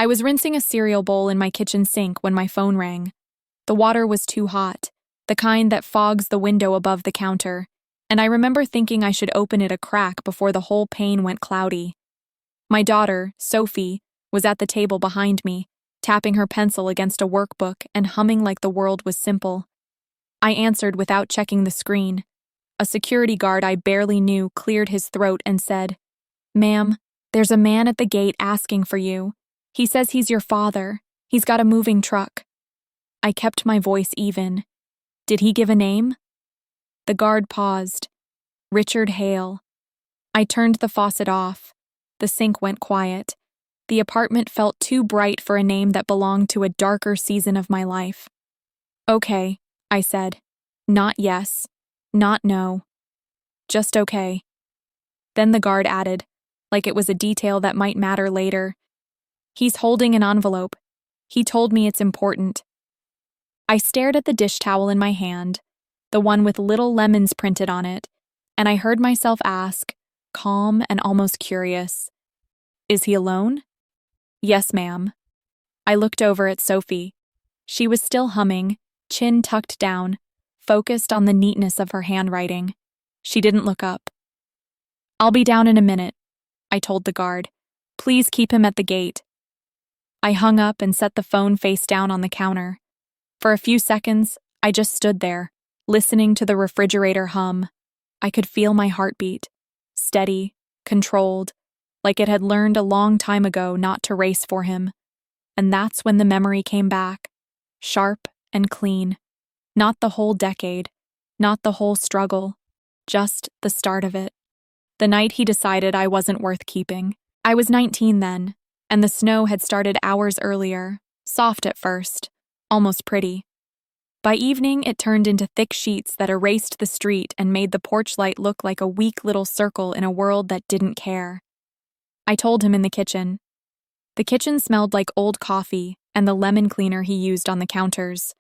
I was rinsing a cereal bowl in my kitchen sink when my phone rang. The water was too hot, the kind that fogs the window above the counter, and I remember thinking I should open it a crack before the whole pane went cloudy. My daughter, Sophie, was at the table behind me, tapping her pencil against a workbook and humming like the world was simple. I answered without checking the screen. A security guard I barely knew cleared his throat and said, "Ma'am, there's a man at the gate asking for you. He says he's your father. He's got a moving truck." I kept my voice even. "Did he give a name?" The guard paused. "Richard Hale." I turned the faucet off. The sink went quiet. The apartment felt too bright for a name that belonged to a darker season of my life. "Okay," I said. Not yes, not no. Just okay. Then the guard added, like it was a detail that might matter later, "He's holding an envelope. He told me it's important." I stared at the dish towel in my hand, the one with little lemons printed on it, and I heard myself ask, calm and almost curious, "Is he alone?" "Yes, ma'am." I looked over at Sophie. She was still humming, chin tucked down, focused on the neatness of her handwriting. She didn't look up. "I'll be down in a minute," I told the guard. "Please keep him at the gate." I hung up and set the phone face down on the counter. For a few seconds, I just stood there, listening to the refrigerator hum. I could feel my heartbeat, steady, controlled, like it had learned a long time ago not to race for him. And that's when the memory came back, sharp and clean. Not the whole decade, not the whole struggle, just the start of it. The night he decided I wasn't worth keeping. I was 19 then, and the snow had started hours earlier, soft at first, almost pretty. By evening, it turned into thick sheets that erased the street and made the porch light look like a weak little circle in a world that didn't care. I told him in the kitchen. The kitchen smelled like old coffee and the lemon cleaner he used on the counters.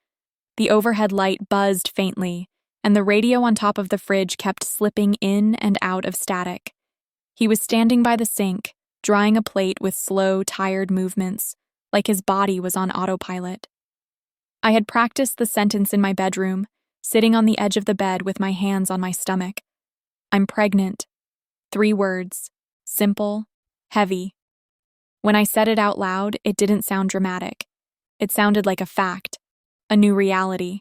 The overhead light buzzed faintly, and the radio on top of the fridge kept slipping in and out of static. He was standing by the sink, drying a plate with slow, tired movements, like his body was on autopilot. I had practiced the sentence in my bedroom, sitting on the edge of the bed with my hands on my stomach. "I'm pregnant." 3 words, simple, heavy. When I said it out loud, it didn't sound dramatic. It sounded like a fact, a new reality.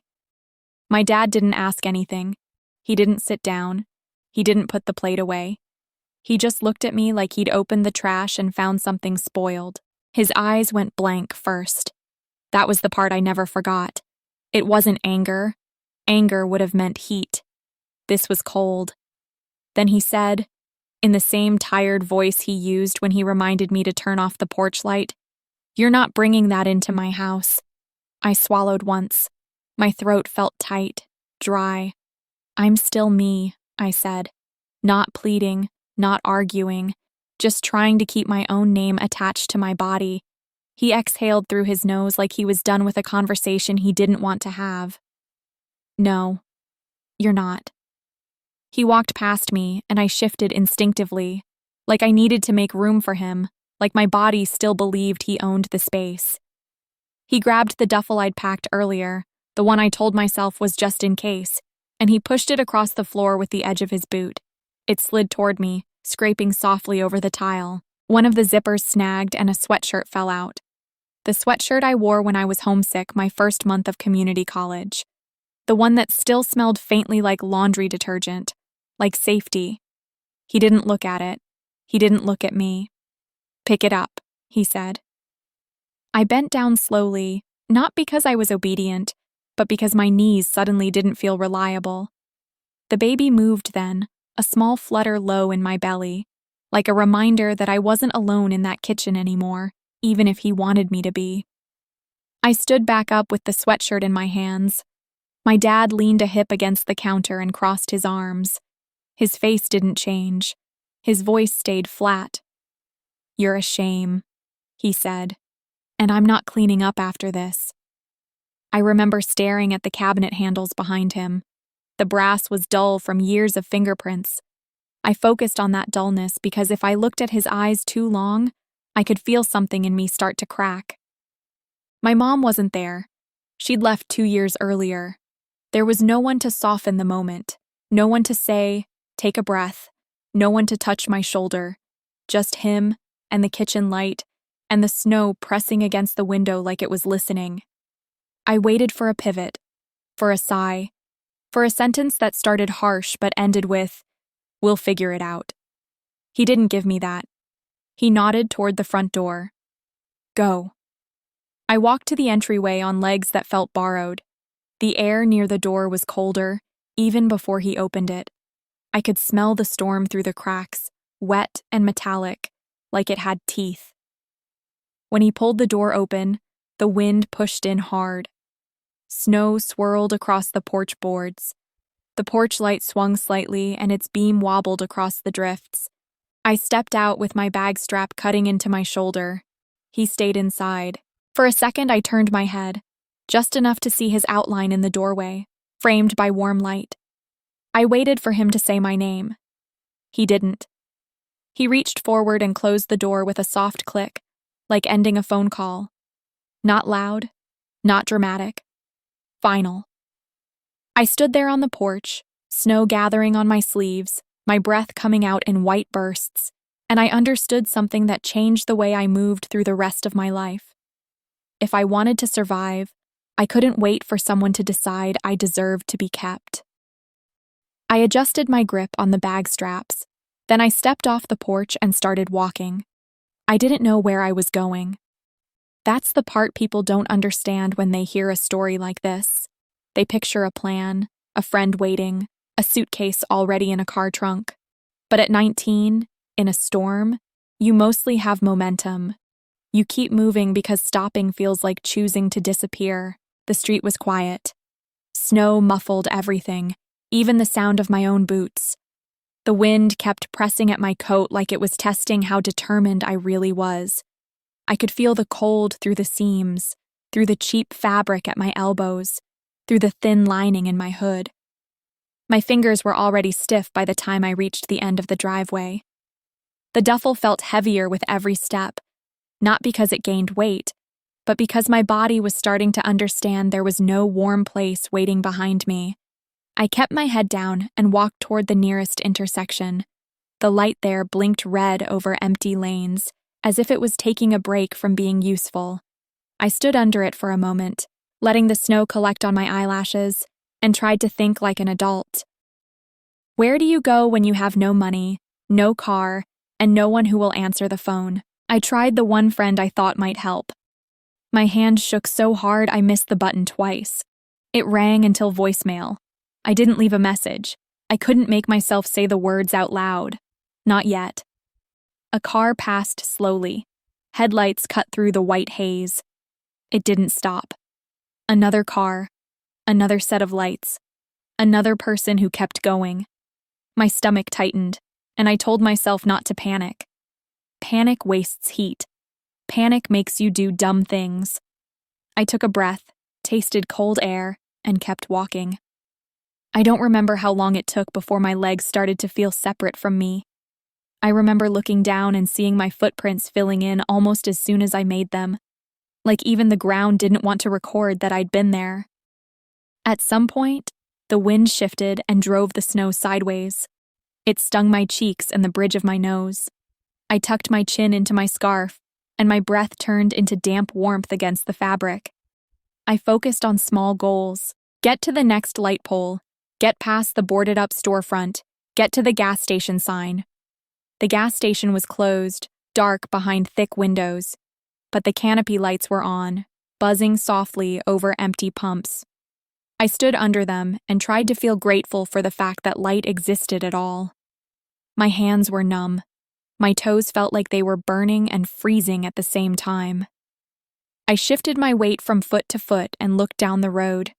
My dad didn't ask anything. He didn't sit down. He didn't put the plate away. He just looked at me like he'd opened the trash and found something spoiled. His eyes went blank first. That was the part I never forgot. It wasn't anger. Anger would have meant heat. This was cold. Then he said, in the same tired voice he used when he reminded me to turn off the porch light, "You're not bringing that into my house." I swallowed once. My throat felt tight, dry. "I'm still me," I said. Not pleading, not arguing, just trying to keep my own name attached to my body. He exhaled through his nose like he was done with a conversation he didn't want to have. "No, you're not." He walked past me, and I shifted instinctively, like I needed to make room for him, like my body still believed he owned the space. He grabbed the duffel I'd packed earlier, the one I told myself was just in case, and he pushed it across the floor with the edge of his boot. It slid toward me, scraping softly over the tile. One of the zippers snagged and a sweatshirt fell out. The sweatshirt I wore when I was homesick my first month of community college. The one that still smelled faintly like laundry detergent, like safety. He didn't look at it. He didn't look at me. "Pick it up," he said. I bent down slowly, not because I was obedient, but because my knees suddenly didn't feel reliable. The baby moved then, a small flutter low in my belly, like a reminder that I wasn't alone in that kitchen anymore, even if he wanted me to be. I stood back up with the sweatshirt in my hands. My dad leaned a hip against the counter and crossed his arms. His face didn't change. His voice stayed flat. "You're a shame," he said, "and I'm not cleaning up after this." I remember staring at the cabinet handles behind him. The brass was dull from years of fingerprints. I focused on that dullness because if I looked at his eyes too long, I could feel something in me start to crack. My mom wasn't there. She'd left 2 years earlier. There was no one to soften the moment, no one to say, "Take a breath," no one to touch my shoulder. Just him, and the kitchen light, and the snow pressing against the window like it was listening. I waited for a pivot, for a sigh, for a sentence that started harsh but ended with, "We'll figure it out." He didn't give me that. He nodded toward the front door. "Go." I walked to the entryway on legs that felt borrowed. The air near the door was colder, even before he opened it. I could smell the storm through the cracks, wet and metallic, like it had teeth. When he pulled the door open, the wind pushed in hard. Snow swirled across the porch boards. The porch light swung slightly, and its beam wobbled across the drifts. I stepped out with my bag strap cutting into my shoulder. He stayed inside. For a second, I turned my head, just enough to see his outline in the doorway, framed by warm light. I waited for him to say my name. He didn't. He reached forward and closed the door with a soft click, like ending a phone call. Not loud, not dramatic. Final. I stood there on the porch, snow gathering on my sleeves, my breath coming out in white bursts, and I understood something that changed the way I moved through the rest of my life. If I wanted to survive, I couldn't wait for someone to decide I deserved to be kept. I adjusted my grip on the bag straps, then I stepped off the porch and started walking. I didn't know where I was going. That's the part people don't understand when they hear a story like this. They picture a plan, a friend waiting, a suitcase already in a car trunk. But at 19, in a storm, you mostly have momentum. You keep moving because stopping feels like choosing to disappear. The street was quiet. Snow muffled everything, even the sound of my own boots. The wind kept pressing at my coat like it was testing how determined I really was. I could feel the cold through the seams, through the cheap fabric at my elbows, through the thin lining in my hood. My fingers were already stiff by the time I reached the end of the driveway. The duffel felt heavier with every step, not because it gained weight, but because my body was starting to understand there was no warm place waiting behind me. I kept my head down and walked toward the nearest intersection. The light there blinked red over empty lanes, as if it was taking a break from being useful. I stood under it for a moment, letting the snow collect on my eyelashes, and tried to think like an adult. Where do you go when you have no money, no car, and no one who will answer the phone? I tried the one friend I thought might help. My hand shook so hard I missed the button twice. It rang until voicemail. I didn't leave a message. I couldn't make myself say the words out loud. Not yet. A car passed slowly. Headlights cut through the white haze. It didn't stop. Another car. Another set of lights. Another person who kept going. My stomach tightened, and I told myself not to panic. Panic wastes heat. Panic makes you do dumb things. I took a breath, tasted cold air, and kept walking. I don't remember how long it took before my legs started to feel separate from me. I remember looking down and seeing my footprints filling in almost as soon as I made them, like even the ground didn't want to record that I'd been there. At some point, the wind shifted and drove the snow sideways. It stung my cheeks and the bridge of my nose. I tucked my chin into my scarf, and my breath turned into damp warmth against the fabric. I focused on small goals. Get to the next light pole. Get past the boarded-up storefront. Get to the gas station sign. The gas station was closed, dark behind thick windows, but the canopy lights were on, buzzing softly over empty pumps. I stood under them and tried to feel grateful for the fact that light existed at all. My hands were numb. My toes felt like they were burning and freezing at the same time. I shifted my weight from foot to foot and looked down the road.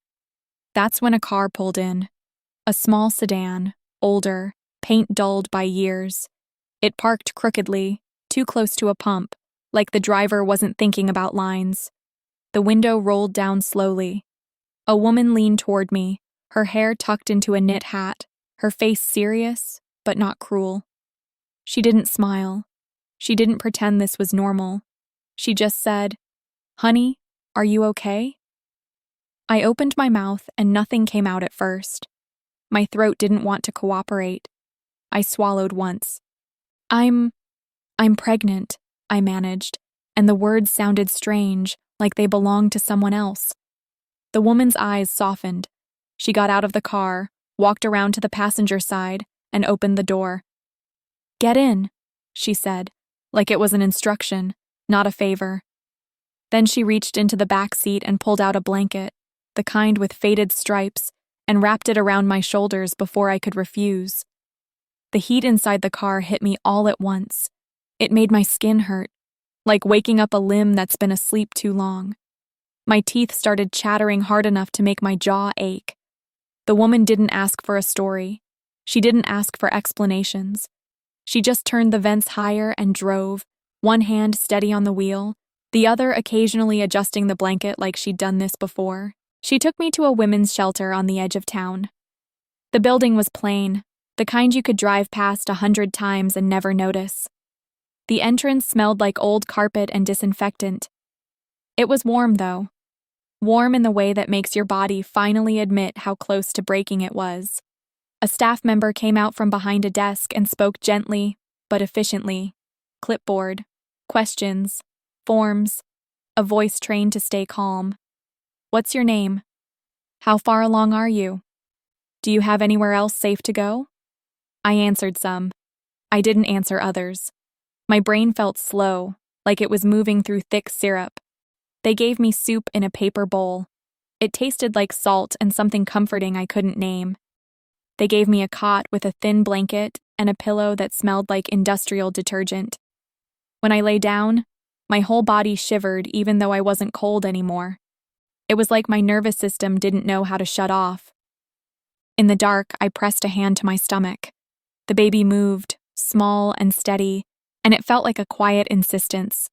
That's when a car pulled in. A small sedan, older, paint dulled by years. It parked crookedly, too close to a pump, like the driver wasn't thinking about lines. The window rolled down slowly. A woman leaned toward me, her hair tucked into a knit hat, her face serious, but not cruel. She didn't smile. She didn't pretend this was normal. She just said, "Honey, are you okay?" I opened my mouth and nothing came out at first. My throat didn't want to cooperate. I swallowed once. I'm pregnant," I managed, and the words sounded strange, like they belonged to someone else. The woman's eyes softened. She got out of the car, walked around to the passenger side, and opened the door. "Get in," she said, like it was an instruction, not a favor. Then she reached into the back seat and pulled out a blanket, the kind with faded stripes, and wrapped it around my shoulders before I could refuse. The heat inside the car hit me all at once. It made my skin hurt, like waking up a limb that's been asleep too long. My teeth started chattering hard enough to make my jaw ache. The woman didn't ask for a story. She didn't ask for explanations. She just turned the vents higher and drove, one hand steady on the wheel, the other occasionally adjusting the blanket like she'd done this before. She took me to a women's shelter on the edge of town. The building was plain, the kind you could drive past 100 times and never notice. The entrance smelled like old carpet and disinfectant. It was warm, though. Warm in the way that makes your body finally admit how close to breaking it was. A staff member came out from behind a desk and spoke gently, but efficiently. Clipboard, questions, forms, a voice trained to stay calm. "What's your name? How far along are you? Do you have anywhere else safe to go?" I answered some. I didn't answer others. My brain felt slow, like it was moving through thick syrup. They gave me soup in a paper bowl. It tasted like salt and something comforting I couldn't name. They gave me a cot with a thin blanket and a pillow that smelled like industrial detergent. When I lay down, my whole body shivered even though I wasn't cold anymore. It was like my nervous system didn't know how to shut off. In the dark, I pressed a hand to my stomach. The baby moved, small and steady, and it felt like a quiet insistence.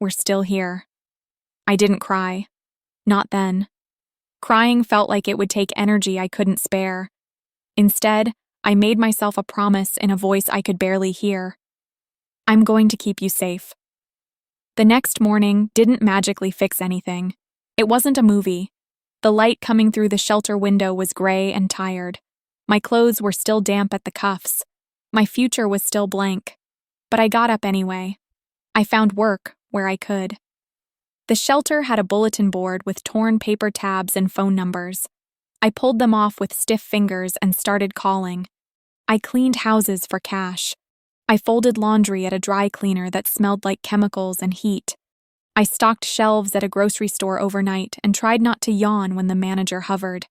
We're still here. I didn't cry. Not then. Crying felt like it would take energy I couldn't spare. Instead, I made myself a promise in a voice I could barely hear. "I'm going to keep you safe." The next morning didn't magically fix anything. It wasn't a movie. The light coming through the shelter window was gray and tired. My clothes were still damp at the cuffs. My future was still blank. But I got up anyway. I found work where I could. The shelter had a bulletin board with torn paper tabs and phone numbers. I pulled them off with stiff fingers and started calling. I cleaned houses for cash. I folded laundry at a dry cleaner that smelled like chemicals and heat. I stocked shelves at a grocery store overnight and tried not to yawn when the manager hovered.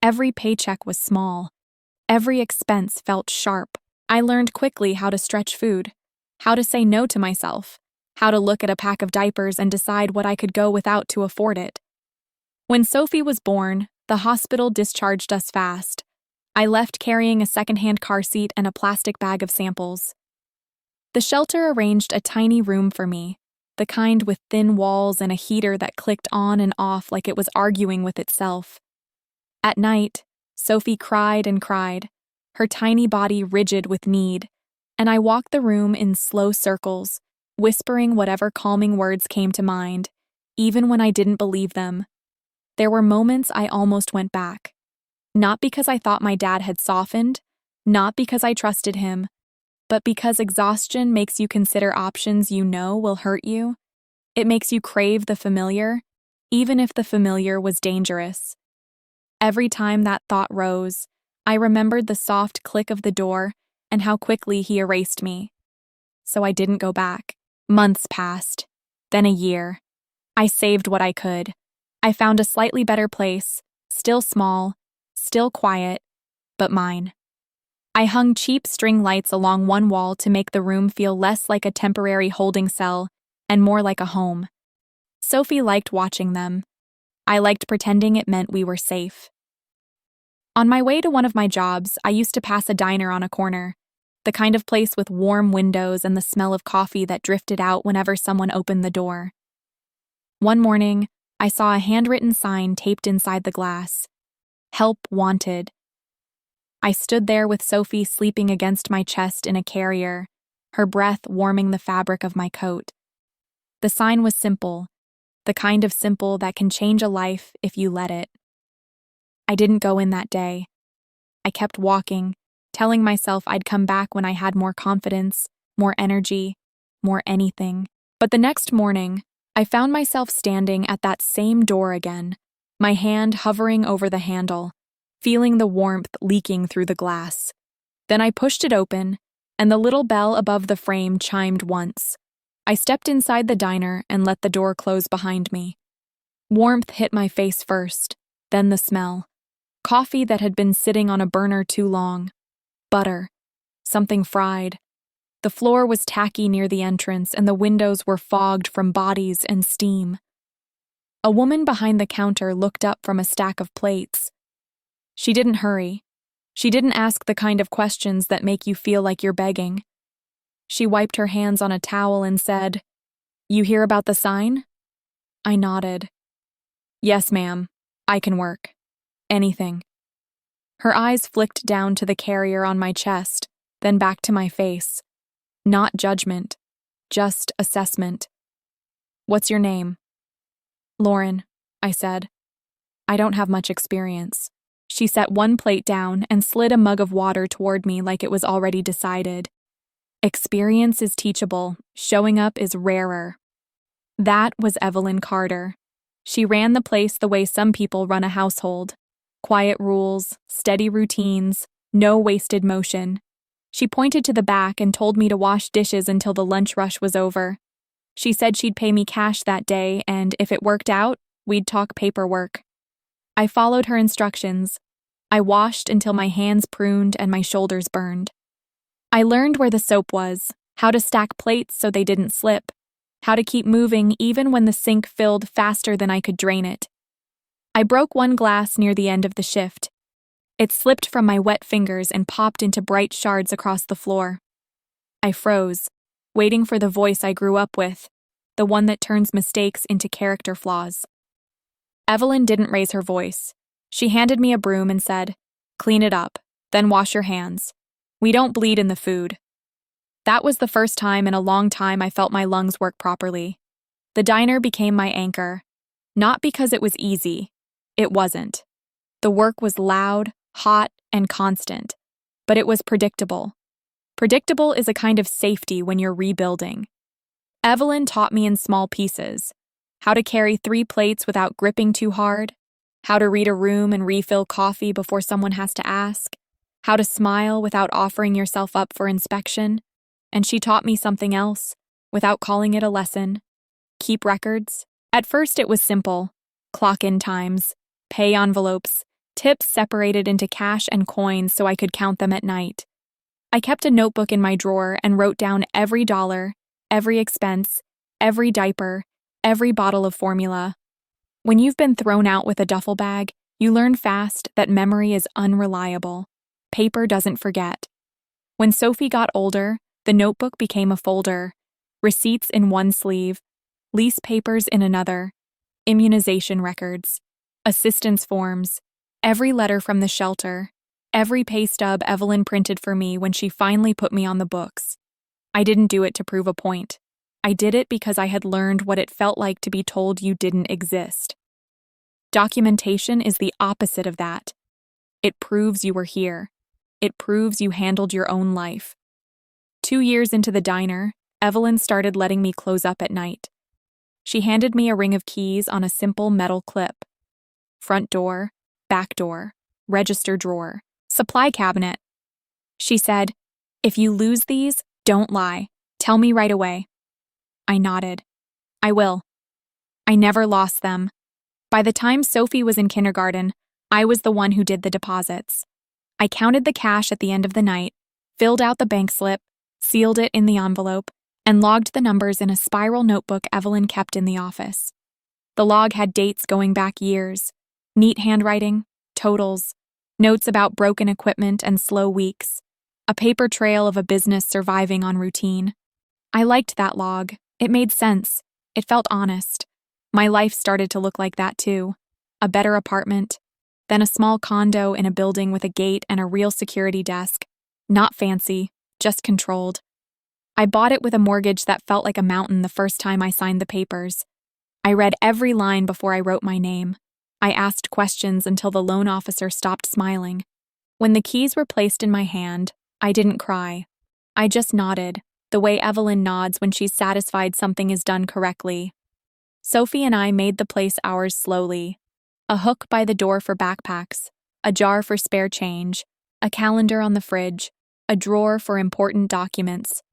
Every paycheck was small. Every expense felt sharp. I learned quickly how to stretch food, how to say no to myself, how to look at a pack of diapers and decide what I could go without to afford it. When Sophie was born, the hospital discharged us fast. I left carrying a secondhand car seat and a plastic bag of samples. The shelter arranged a tiny room for me, the kind with thin walls and a heater that clicked on and off like it was arguing with itself. At night, Sophie cried and cried, her tiny body rigid with need, and I walked the room in slow circles, whispering whatever calming words came to mind, even when I didn't believe them. There were moments I almost went back. Not because I thought my dad had softened, not because I trusted him, but because exhaustion makes you consider options you know will hurt you. It makes you crave the familiar, even if the familiar was dangerous. Every time that thought rose, I remembered the soft click of the door and how quickly he erased me. So I didn't go back. Months passed, then a year. I saved what I could. I found a slightly better place, still small, still quiet, but mine. I hung cheap string lights along one wall to make the room feel less like a temporary holding cell and more like a home. Sophie liked watching them. I liked pretending it meant we were safe. On my way to one of my jobs, I used to pass a diner on a corner, the kind of place with warm windows and the smell of coffee that drifted out whenever someone opened the door. One morning, I saw a handwritten sign taped inside the glass. "Help wanted." I stood there with Sophie sleeping against my chest in a carrier, her breath warming the fabric of my coat. The sign was simple, the kind of simple that can change a life if you let it. I didn't go in that day. I kept walking, telling myself I'd come back when I had more confidence, more energy, more anything. But the next morning, I found myself standing at that same door again, my hand hovering over the handle, feeling the warmth leaking through the glass. Then I pushed it open, and the little bell above the frame chimed once. I stepped inside the diner and let the door close behind me. Warmth hit my face first, then the smell. Coffee that had been sitting on a burner too long. Butter. Something fried. The floor was tacky near the entrance, and the windows were fogged from bodies and steam. A woman behind the counter looked up from a stack of plates. She didn't hurry. She didn't ask the kind of questions that make you feel like you're begging. She wiped her hands on a towel and said, "You hear about the sign?" I nodded. "Yes, ma'am. I can work. Anything." Her eyes flicked down to the carrier on my chest, then back to my face. Not judgment, just assessment. "What's your name?" "Lauren," I said. "I don't have much experience." She set one plate down and slid a mug of water toward me like it was already decided. Experience is teachable, showing up is rarer. That was Evelyn Carter. She ran the place the way some people run a household. Quiet rules, steady routines, no wasted motion. She pointed to the back and told me to wash dishes until the lunch rush was over. She said she'd pay me cash that day, and if it worked out, we'd talk paperwork. I followed her instructions. I washed until my hands pruned and my shoulders burned. I learned where the soap was, how to stack plates so they didn't slip, how to keep moving even when the sink filled faster than I could drain it. I broke one glass near the end of the shift. It slipped from my wet fingers and popped into bright shards across the floor. I froze, waiting for the voice I grew up with, the one that turns mistakes into character flaws. Evelyn didn't raise her voice. She handed me a broom and said, "Clean it up, then wash your hands. We don't bleed in the food." That was the first time in a long time I felt my lungs work properly. The diner became my anchor. Not because it was easy. It wasn't. The work was loud, hot, and constant. But it was predictable. Predictable is a kind of safety when you're rebuilding. Evelyn taught me in small pieces. How to carry 3 plates without gripping too hard. How to read a room and refill coffee before someone has to ask. How to smile without offering yourself up for inspection. And she taught me something else, without calling it a lesson. Keep records. At first it was simple. Clock-in times, pay envelopes, tips separated into cash and coins so I could count them at night. I kept a notebook in my drawer and wrote down every dollar, every expense, every diaper, every bottle of formula. When you've been thrown out with a duffel bag, you learn fast that memory is unreliable. Paper doesn't forget. When Sophie got older, the notebook became a folder. Receipts in one sleeve, lease papers in another, immunization records, assistance forms, every letter from the shelter, every pay stub Evelyn printed for me when she finally put me on the books. I didn't do it to prove a point. I did it because I had learned what it felt like to be told you didn't exist. Documentation is the opposite of that. It proves you were here. It proves you handled your own life. 2 years into the diner, Evelyn started letting me close up at night. She handed me a ring of keys on a simple metal clip. Front door, back door, register drawer, supply cabinet. She said, "If you lose these, don't lie. Tell me right away." I nodded. "I will." I never lost them. By the time Sophie was in kindergarten, I was the one who did the deposits. I counted the cash at the end of the night, filled out the bank slip, sealed it in the envelope, and logged the numbers in a spiral notebook Evelyn kept in the office. The log had dates going back years, neat handwriting, totals, notes about broken equipment and slow weeks, a paper trail of a business surviving on routine. I liked that log. It made sense. It felt honest. My life started to look like that too. A better apartment, then a small condo in a building with a gate and a real security desk. Not fancy, just controlled. I bought it with a mortgage that felt like a mountain the first time I signed the papers. I read every line before I wrote my name. I asked questions until the loan officer stopped smiling. When the keys were placed in my hand, I didn't cry. I just nodded, the way Evelyn nods when she's satisfied something is done correctly. Sophie and I made the place ours slowly. A hook by the door for backpacks, a jar for spare change, a calendar on the fridge, a drawer for important documents.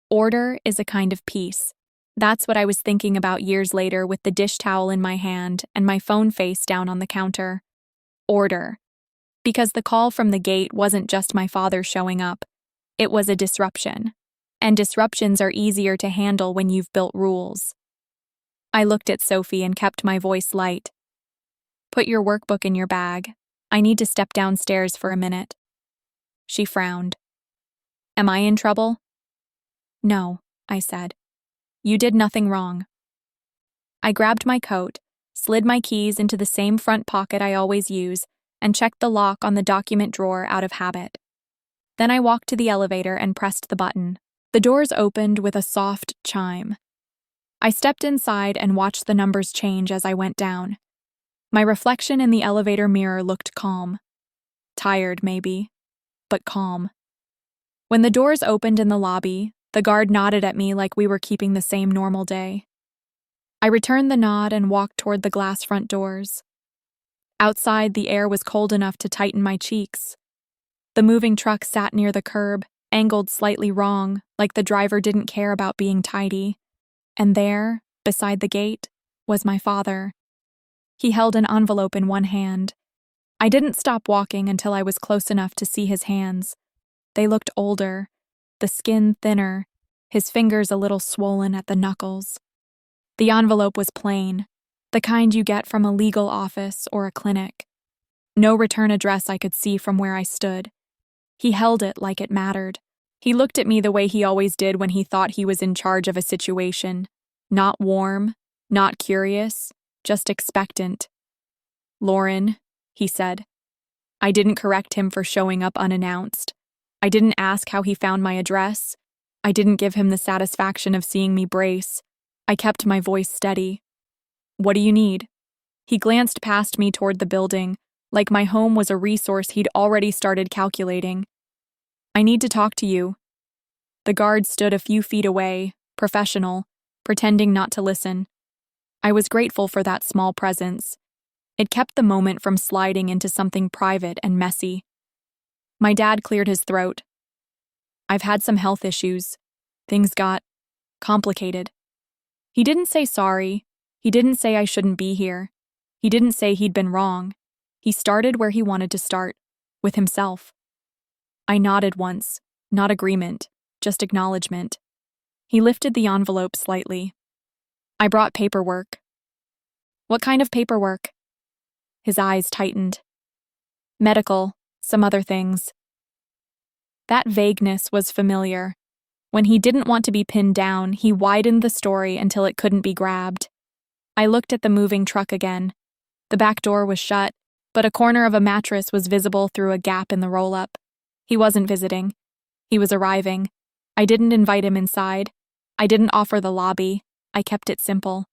Order is a kind of peace. That's what I was thinking about years later with the dish towel in my hand and my phone face down on the counter. Order. Because the call from the gate wasn't just my father showing up. It was a disruption. And disruptions are easier to handle when you've built rules. I looked at Sophie and kept my voice light. Put your workbook in your bag. I need to step downstairs for a minute. She frowned. Am I in trouble? No, I said. You did nothing wrong. I grabbed my coat, slid my keys into the same front pocket I always use, and checked the lock on the document drawer out of habit. Then I walked to the elevator and pressed the button. The doors opened with a soft chime. I stepped inside and watched the numbers change as I went down. My reflection in the elevator mirror looked calm. Tired, maybe, but calm. When the doors opened in the lobby, the guard nodded at me like we were keeping the same normal day. I returned the nod and walked toward the glass front doors. Outside, the air was cold enough to tighten my cheeks. The moving truck sat near the curb, angled slightly wrong, like the driver didn't care about being tidy. And there, beside the gate, was my father. He held an envelope in one hand. I didn't stop walking until I was close enough to see his hands. They looked older, the skin thinner, his fingers a little swollen at the knuckles. The envelope was plain, the kind you get from a legal office or a clinic. No return address I could see from where I stood. He held it like it mattered. He looked at me the way he always did when he thought he was in charge of a situation. Not warm, not curious, just expectant. Lauren, he said. I didn't correct him for showing up unannounced. I didn't ask how he found my address. I didn't give him the satisfaction of seeing me brace. I kept my voice steady. What do you need? He glanced past me toward the building, like my home was a resource he'd already started calculating. I need to talk to you. The guard stood a few feet away, professional, pretending not to listen. I was grateful for that small presence. It kept the moment from sliding into something private and messy. My dad cleared his throat. I've had some health issues. Things got complicated. He didn't say sorry. He didn't say I shouldn't be here. He didn't say he'd been wrong. He started where he wanted to start, with himself. I nodded once, not agreement, just acknowledgement. He lifted the envelope slightly. I brought paperwork. What kind of paperwork? His eyes tightened. Medical, some other things. That vagueness was familiar. When he didn't want to be pinned down, he widened the story until it couldn't be grabbed. I looked at the moving truck again. The back door was shut, but a corner of a mattress was visible through a gap in the roll-up. He wasn't visiting. He was arriving. I didn't invite him inside. I didn't offer the lobby. I kept it simple.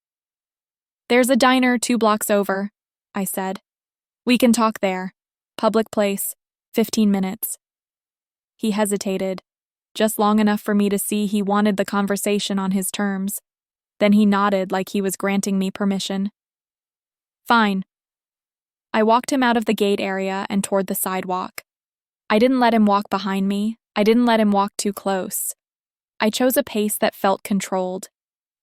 There's a diner 2 blocks over, I said. We can talk there. Public place, 15 minutes. He hesitated, just long enough for me to see he wanted the conversation on his terms. Then he nodded like he was granting me permission. Fine. I walked him out of the gate area and toward the sidewalk. I didn't let him walk behind me. I didn't let him walk too close. I chose a pace that felt controlled.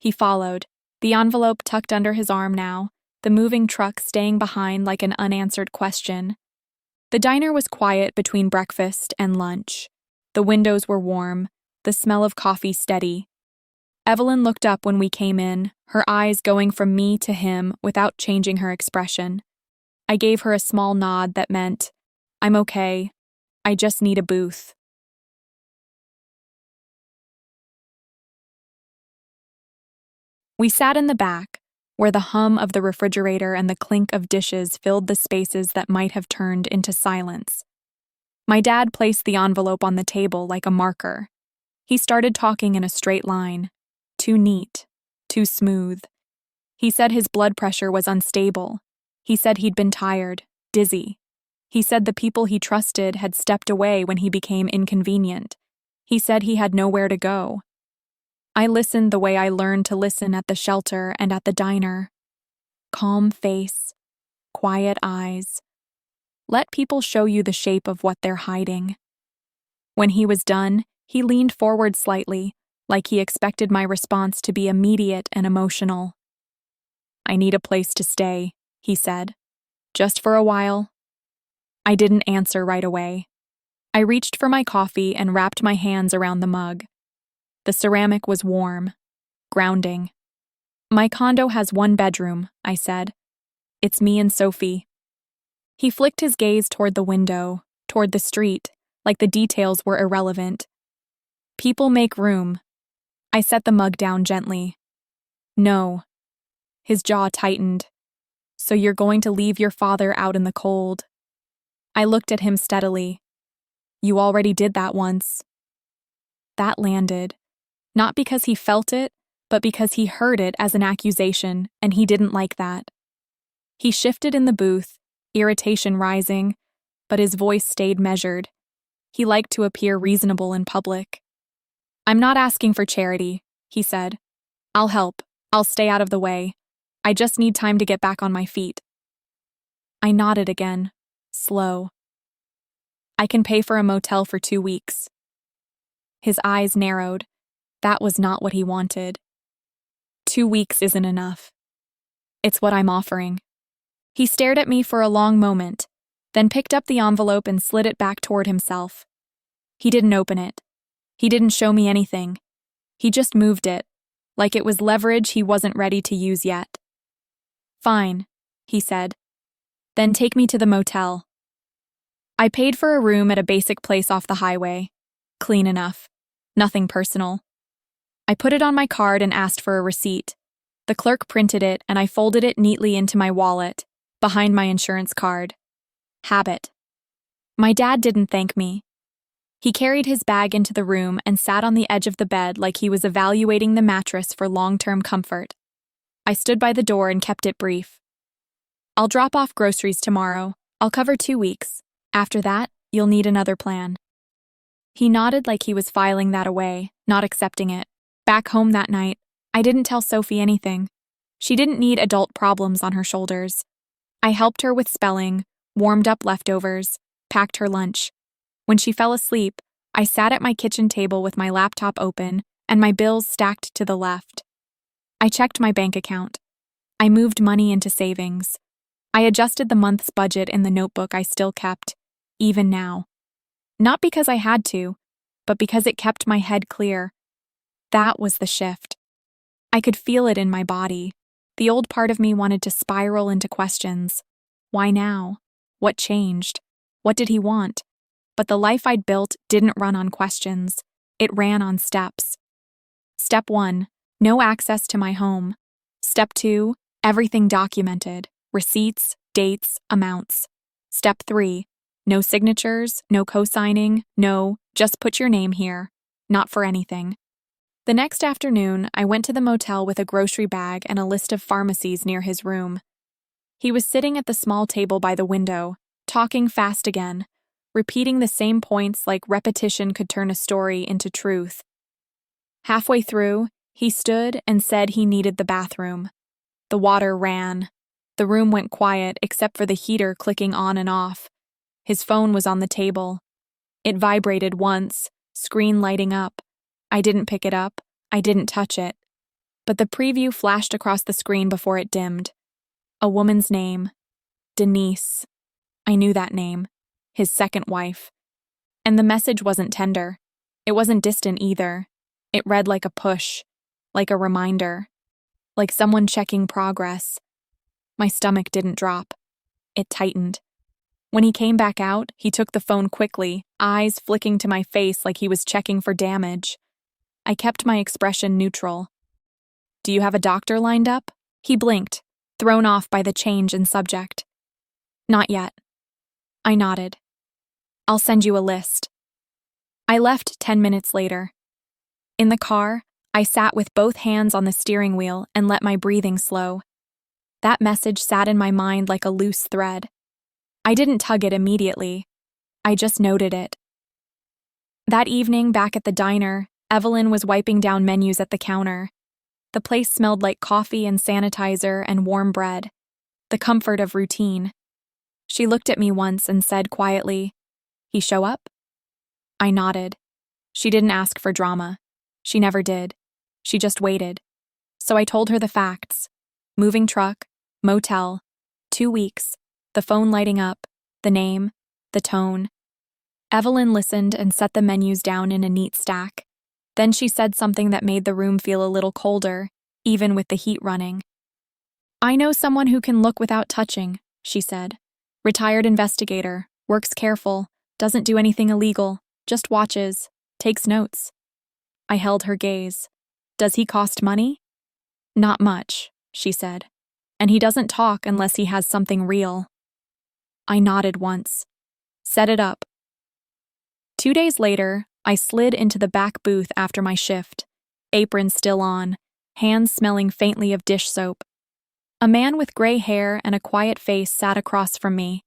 He followed, the envelope tucked under his arm now, the moving truck staying behind like an unanswered question. The diner was quiet between breakfast and lunch. The windows were warm, the smell of coffee steady. Evelyn looked up when we came in, her eyes going from me to him without changing her expression. I gave her a small nod that meant, I'm okay. I just need a booth. We sat in the back, where the hum of the refrigerator and the clink of dishes filled the spaces that might have turned into silence. My dad placed the envelope on the table like a marker. He started talking in a straight line. Too neat. Too smooth. He said his blood pressure was unstable. He said he'd been tired, dizzy. He said the people he trusted had stepped away when he became inconvenient. He said he had nowhere to go. I listened the way I learned to listen at the shelter and at the diner. Calm face, quiet eyes. Let people show you the shape of what they're hiding. When he was done, he leaned forward slightly, like he expected my response to be immediate and emotional. "I need a place to stay," he said. "Just for a while." I didn't answer right away. I reached for my coffee and wrapped my hands around the mug. The ceramic was warm, grounding. "My condo has 1 bedroom," I said. "It's me and Sophie." He flicked his gaze toward the window, toward the street, like the details were irrelevant. "People make room." I set the mug down gently. "No." His jaw tightened. "So you're going to leave your father out in the cold?" I looked at him steadily. "You already did that once." That landed. Not because he felt it, but because he heard it as an accusation, and he didn't like that. He shifted in the booth, irritation rising, but his voice stayed measured. He liked to appear reasonable in public. "I'm not asking for charity," he said. "I'll help. I'll stay out of the way. I just need time to get back on my feet." I nodded again, slow. "I can pay for a motel for 2 weeks." His eyes narrowed. That was not what he wanted. 2 weeks isn't enough. It's what I'm offering. He stared at me for a long moment, then picked up the envelope and slid it back toward himself. He didn't open it. He didn't show me anything. He just moved it, like it was leverage he wasn't ready to use yet. "Fine," he said. "Then take me to the motel." I paid for a room at a basic place off the highway. Clean enough. Nothing personal. I put it on my card and asked for a receipt. The clerk printed it and I folded it neatly into my wallet, behind my insurance card. Habit. My dad didn't thank me. He carried his bag into the room and sat on the edge of the bed like he was evaluating the mattress for long-term comfort. I stood by the door and kept it brief. "I'll drop off groceries tomorrow. I'll cover 2 weeks. After that, you'll need another plan." He nodded like he was filing that away, not accepting it. Back home that night, I didn't tell Sophie anything. She didn't need adult problems on her shoulders. I helped her with spelling, warmed up leftovers, packed her lunch. When she fell asleep, I sat at my kitchen table with my laptop open and my bills stacked to the left. I checked my bank account. I moved money into savings. I adjusted the month's budget in the notebook I still kept, even now. Not because I had to, but because it kept my head clear. That was the shift. I could feel it in my body. The old part of me wanted to spiral into questions. Why now? What changed? What did he want? But the life I'd built didn't run on questions. It ran on steps. Step 1, no access to my home. Step 2, everything documented. Receipts, dates, amounts. Step 3, no signatures, no co-signing, no, just put your name here. Not for anything. The next afternoon, I went to the motel with a grocery bag and a list of pharmacies near his room. He was sitting at the small table by the window, talking fast again, repeating the same points like repetition could turn a story into truth. Halfway through, he stood and said he needed the bathroom. The water ran. The room went quiet except for the heater clicking on and off. His phone was on the table. It vibrated once, screen lighting up. I didn't pick it up. I didn't touch it. But the preview flashed across the screen before it dimmed. A woman's name. Denise. I knew that name. His second wife. And the message wasn't tender. It wasn't distant either. It read like a push, like a reminder, like someone checking progress. My stomach didn't drop. It tightened. When he came back out, he took the phone quickly, eyes flicking to my face like he was checking for damage. I kept my expression neutral. "Do you have a doctor lined up?" He blinked, thrown off by the change in subject. "Not yet." I nodded. "I'll send you a list." I left 10 minutes later. In the car, I sat with both hands on the steering wheel and let my breathing slow. That message sat in my mind like a loose thread. I didn't tug it immediately. I just noted it. That evening, back at the diner, Evelyn was wiping down menus at the counter. The place smelled like coffee and sanitizer and warm bread, the comfort of routine. She looked at me once and said quietly, "He show up?" I nodded. She didn't ask for drama. She never did. She just waited. So I told her the facts. Moving truck, motel, 2 weeks, the phone lighting up, the name, the tone. Evelyn listened and set the menus down in a neat stack. Then she said something that made the room feel a little colder, even with the heat running. "I know someone who can look without touching," she said. "Retired investigator, works careful, doesn't do anything illegal, just watches, takes notes." I held her gaze. "Does he cost money?" "Not much," she said. "And he doesn't talk unless he has something real." I nodded once. "Set it up." 2 days later, I slid into the back booth after my shift, apron still on, hands smelling faintly of dish soap. A man with gray hair and a quiet face sat across from me.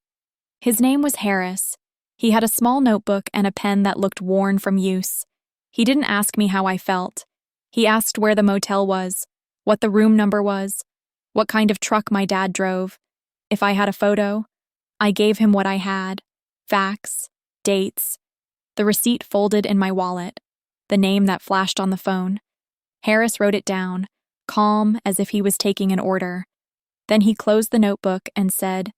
His name was Harris. He had a small notebook and a pen that looked worn from use. He didn't ask me how I felt. He asked where the motel was, what the room number was, what kind of truck my dad drove. If I had a photo, I gave him what I had, facts, dates, the receipt folded in my wallet, the name that flashed on the phone. Harris wrote it down, calm as if he was taking an order. Then he closed the notebook and said,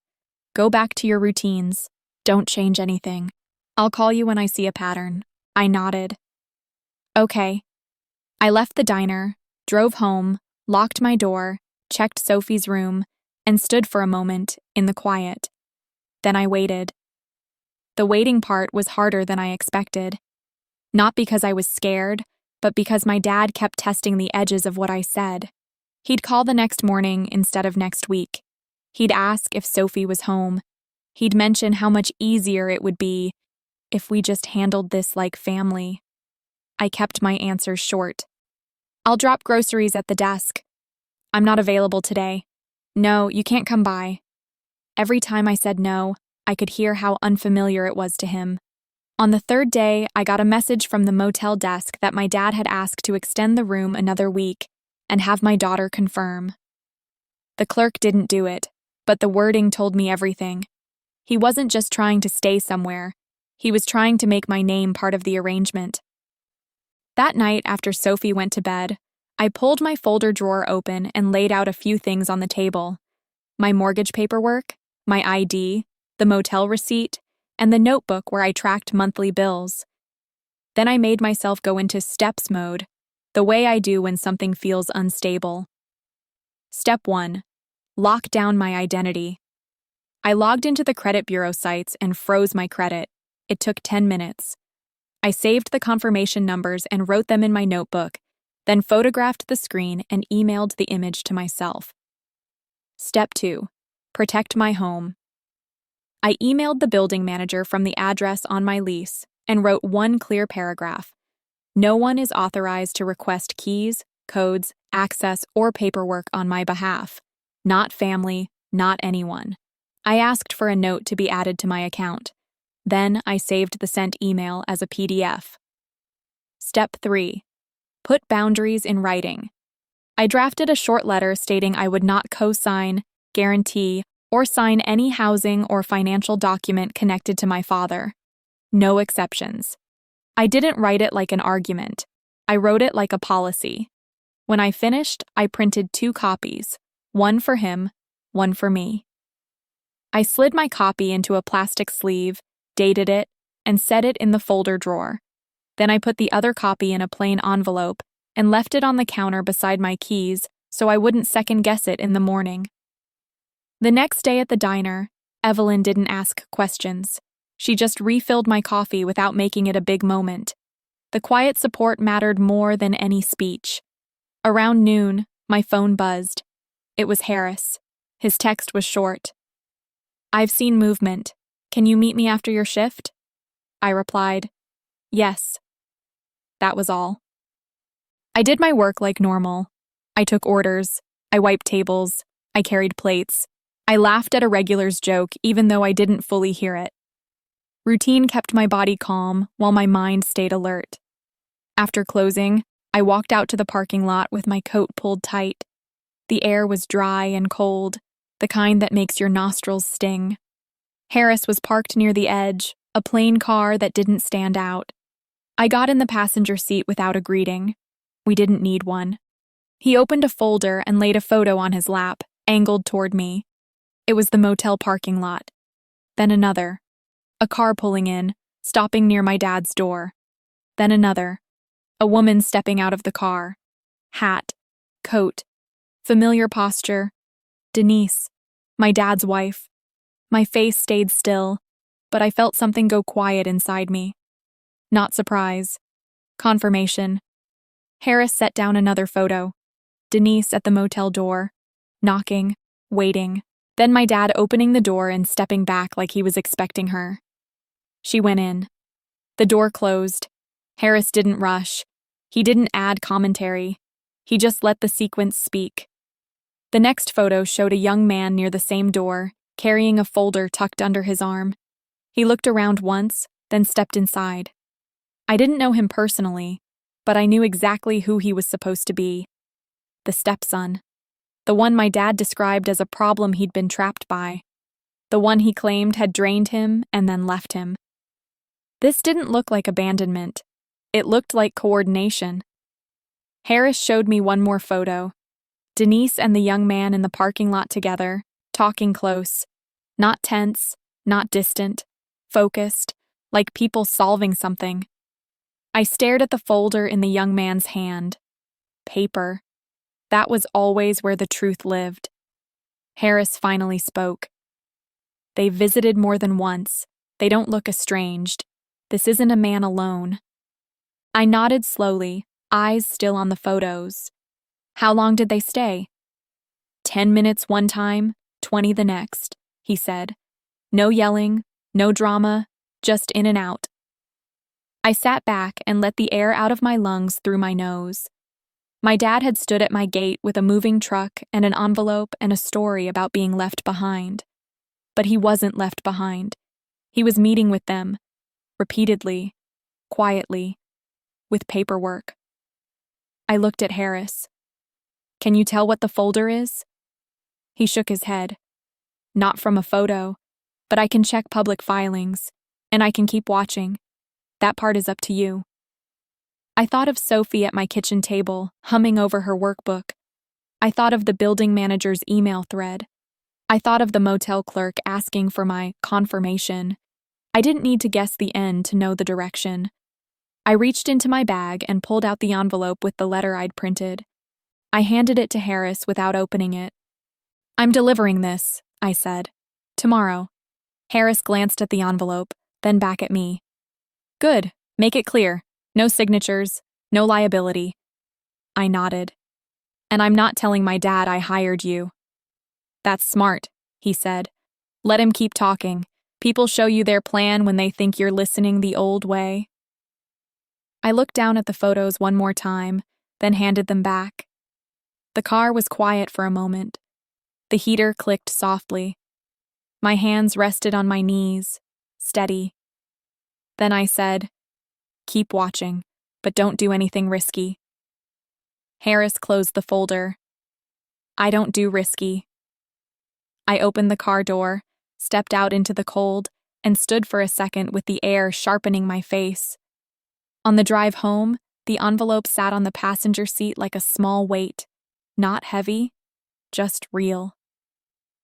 "Go back to your routines. Don't change anything. I'll call you when I see a pattern." I nodded. Okay. I left the diner, drove home, locked my door, checked Sophie's room, and stood for a moment in the quiet. Then I waited. The waiting part was harder than I expected. Not because I was scared, but because my dad kept testing the edges of what I said. He'd call the next morning instead of next week. He'd ask if Sophie was home. He'd mention how much easier it would be if we just handled this like family. I kept my answers short. "I'll drop groceries at the desk. I'm not available today. No, you can't come by." Every time I said no, I could hear how unfamiliar it was to him. On the 3rd day, I got a message from the motel desk that my dad had asked to extend the room another week and have my daughter confirm. The clerk didn't do it, but the wording told me everything. He wasn't just trying to stay somewhere. He was trying to make my name part of the arrangement. That night, after Sophie went to bed, I pulled my folder drawer open and laid out a few things on the table. My mortgage paperwork, my ID, the motel receipt, and the notebook where I tracked monthly bills. Then I made myself go into steps mode, the way I do when something feels unstable. Step 1. Lock down my identity. I logged into the credit bureau sites and froze my credit. It took 10 minutes. I saved the confirmation numbers and wrote them in my notebook, then photographed the screen and emailed the image to myself. Step 2. Protect my home. I emailed the building manager from the address on my lease and wrote one clear paragraph. No one is authorized to request keys, codes, access, or paperwork on my behalf. Not family, not anyone. I asked for a note to be added to my account. Then I saved the sent email as a PDF. Step 3. Put boundaries in writing. I drafted a short letter stating I would not co-sign, guarantee, or sign any housing or financial document connected to my father. No exceptions. I didn't write it like an argument. I wrote it like a policy. When I finished, I printed 2 copies, one for him, one for me. I slid my copy into a plastic sleeve, dated it, and set it in the folder drawer. Then I put the other copy in a plain envelope and left it on the counter beside my keys so I wouldn't second-guess it in the morning. The next day at the diner, Evelyn didn't ask questions. She just refilled my coffee without making it a big moment. The quiet support mattered more than any speech. Around noon, my phone buzzed. It was Harris. His text was short. "I've seen movement. Can you meet me after your shift?" I replied, "Yes." That was all. I did my work like normal. I took orders. I wiped tables. I carried plates. I laughed at a regular's joke even though I didn't fully hear it. Routine kept my body calm while my mind stayed alert. After closing, I walked out to the parking lot with my coat pulled tight. The air was dry and cold, the kind that makes your nostrils sting. Harris was parked near the edge, a plain car that didn't stand out. I got in the passenger seat without a greeting. We didn't need one. He opened a folder and laid a photo on his lap, angled toward me. It was the motel parking lot. Then another. A car pulling in, stopping near my dad's door. Then another. A woman stepping out of the car. Hat. Coat. Familiar posture. Denise. My dad's wife. My face stayed still, but I felt something go quiet inside me. Not surprise. Confirmation. Harris set down another photo. Denise at the motel door. Knocking. Waiting. Then my dad opening the door and stepping back like he was expecting her. She went in. The door closed. Harris didn't rush. He didn't add commentary. He just let the sequence speak. The next photo showed a young man near the same door, carrying a folder tucked under his arm. He looked around once, then stepped inside. I didn't know him personally, but I knew exactly who he was supposed to be. The stepson. The one my dad described as a problem he'd been trapped by. The one he claimed had drained him and then left him. This didn't look like abandonment. It looked like coordination. Harris showed me one more photo. Denise and the young man in the parking lot together, talking close. Not tense, not distant, focused, like people solving something. I stared at the folder in the young man's hand. Paper. That was always where the truth lived. Harris finally spoke. They visited more than once. They don't look estranged. This isn't a man alone. I nodded slowly, eyes still on the photos. How long did they stay? 10 minutes one time, 20 the next, he said. No yelling, no drama, just in and out. I sat back and let the air out of my lungs through my nose. My dad had stood at my gate with a moving truck and an envelope and a story about being left behind. But he wasn't left behind. He was meeting with them, repeatedly, quietly, with paperwork. I looked at Harris. Can you tell what the folder is? He shook his head. Not from a photo, but I can check public filings, and I can keep watching. That part is up to you. I thought of Sophie at my kitchen table, humming over her workbook. I thought of the building manager's email thread. I thought of the motel clerk asking for my confirmation. I didn't need to guess the end to know the direction. I reached into my bag and pulled out the envelope with the letter I'd printed. I handed it to Harris without opening it. I'm delivering this, I said. Tomorrow. Harris glanced at the envelope, then back at me. Good, make it clear. No signatures, no liability. I nodded. And I'm not telling my dad I hired you. That's smart, he said. Let him keep talking. People show you their plan when they think you're listening the old way. I looked down at the photos one more time, then handed them back. The car was quiet for a moment. The heater clicked softly. My hands rested on my knees, steady. Then I said, keep watching, but don't do anything risky. Harris closed the folder. I don't do risky. I opened the car door, stepped out into the cold, and stood for a second with the air sharpening my face. On the drive home, the envelope sat on the passenger seat like a small weight. Not heavy, just real.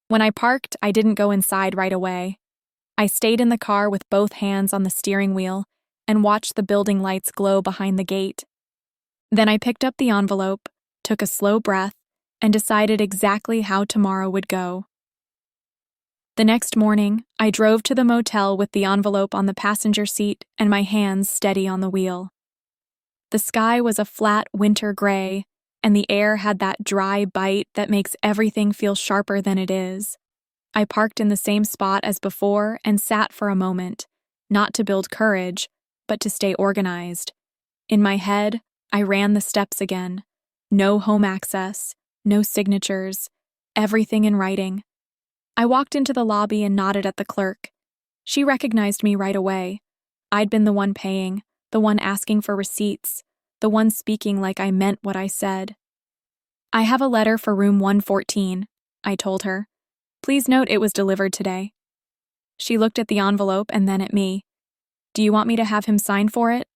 When I parked, I didn't go inside right away. I stayed in the car with both hands on the steering wheel and watched the building lights glow behind the gate. Then I picked up the envelope, took a slow breath, and decided exactly how tomorrow would go. The next morning, I drove to the motel with the envelope on the passenger seat and my hands steady on the wheel. The sky was a flat winter gray, and the air had that dry bite that makes everything feel sharper than it is. I parked in the same spot as before and sat for a moment, not to build courage, but to stay organized. In my head, I ran the steps again. No home access, no signatures, everything in writing. I walked into the lobby and nodded at the clerk. She recognized me right away. I'd been the one paying, the one asking for receipts, the one speaking like I meant what I said. I have a letter for room 114, I told her. Please note it was delivered today. She looked at the envelope and then at me. Do you want me to have him sign for it?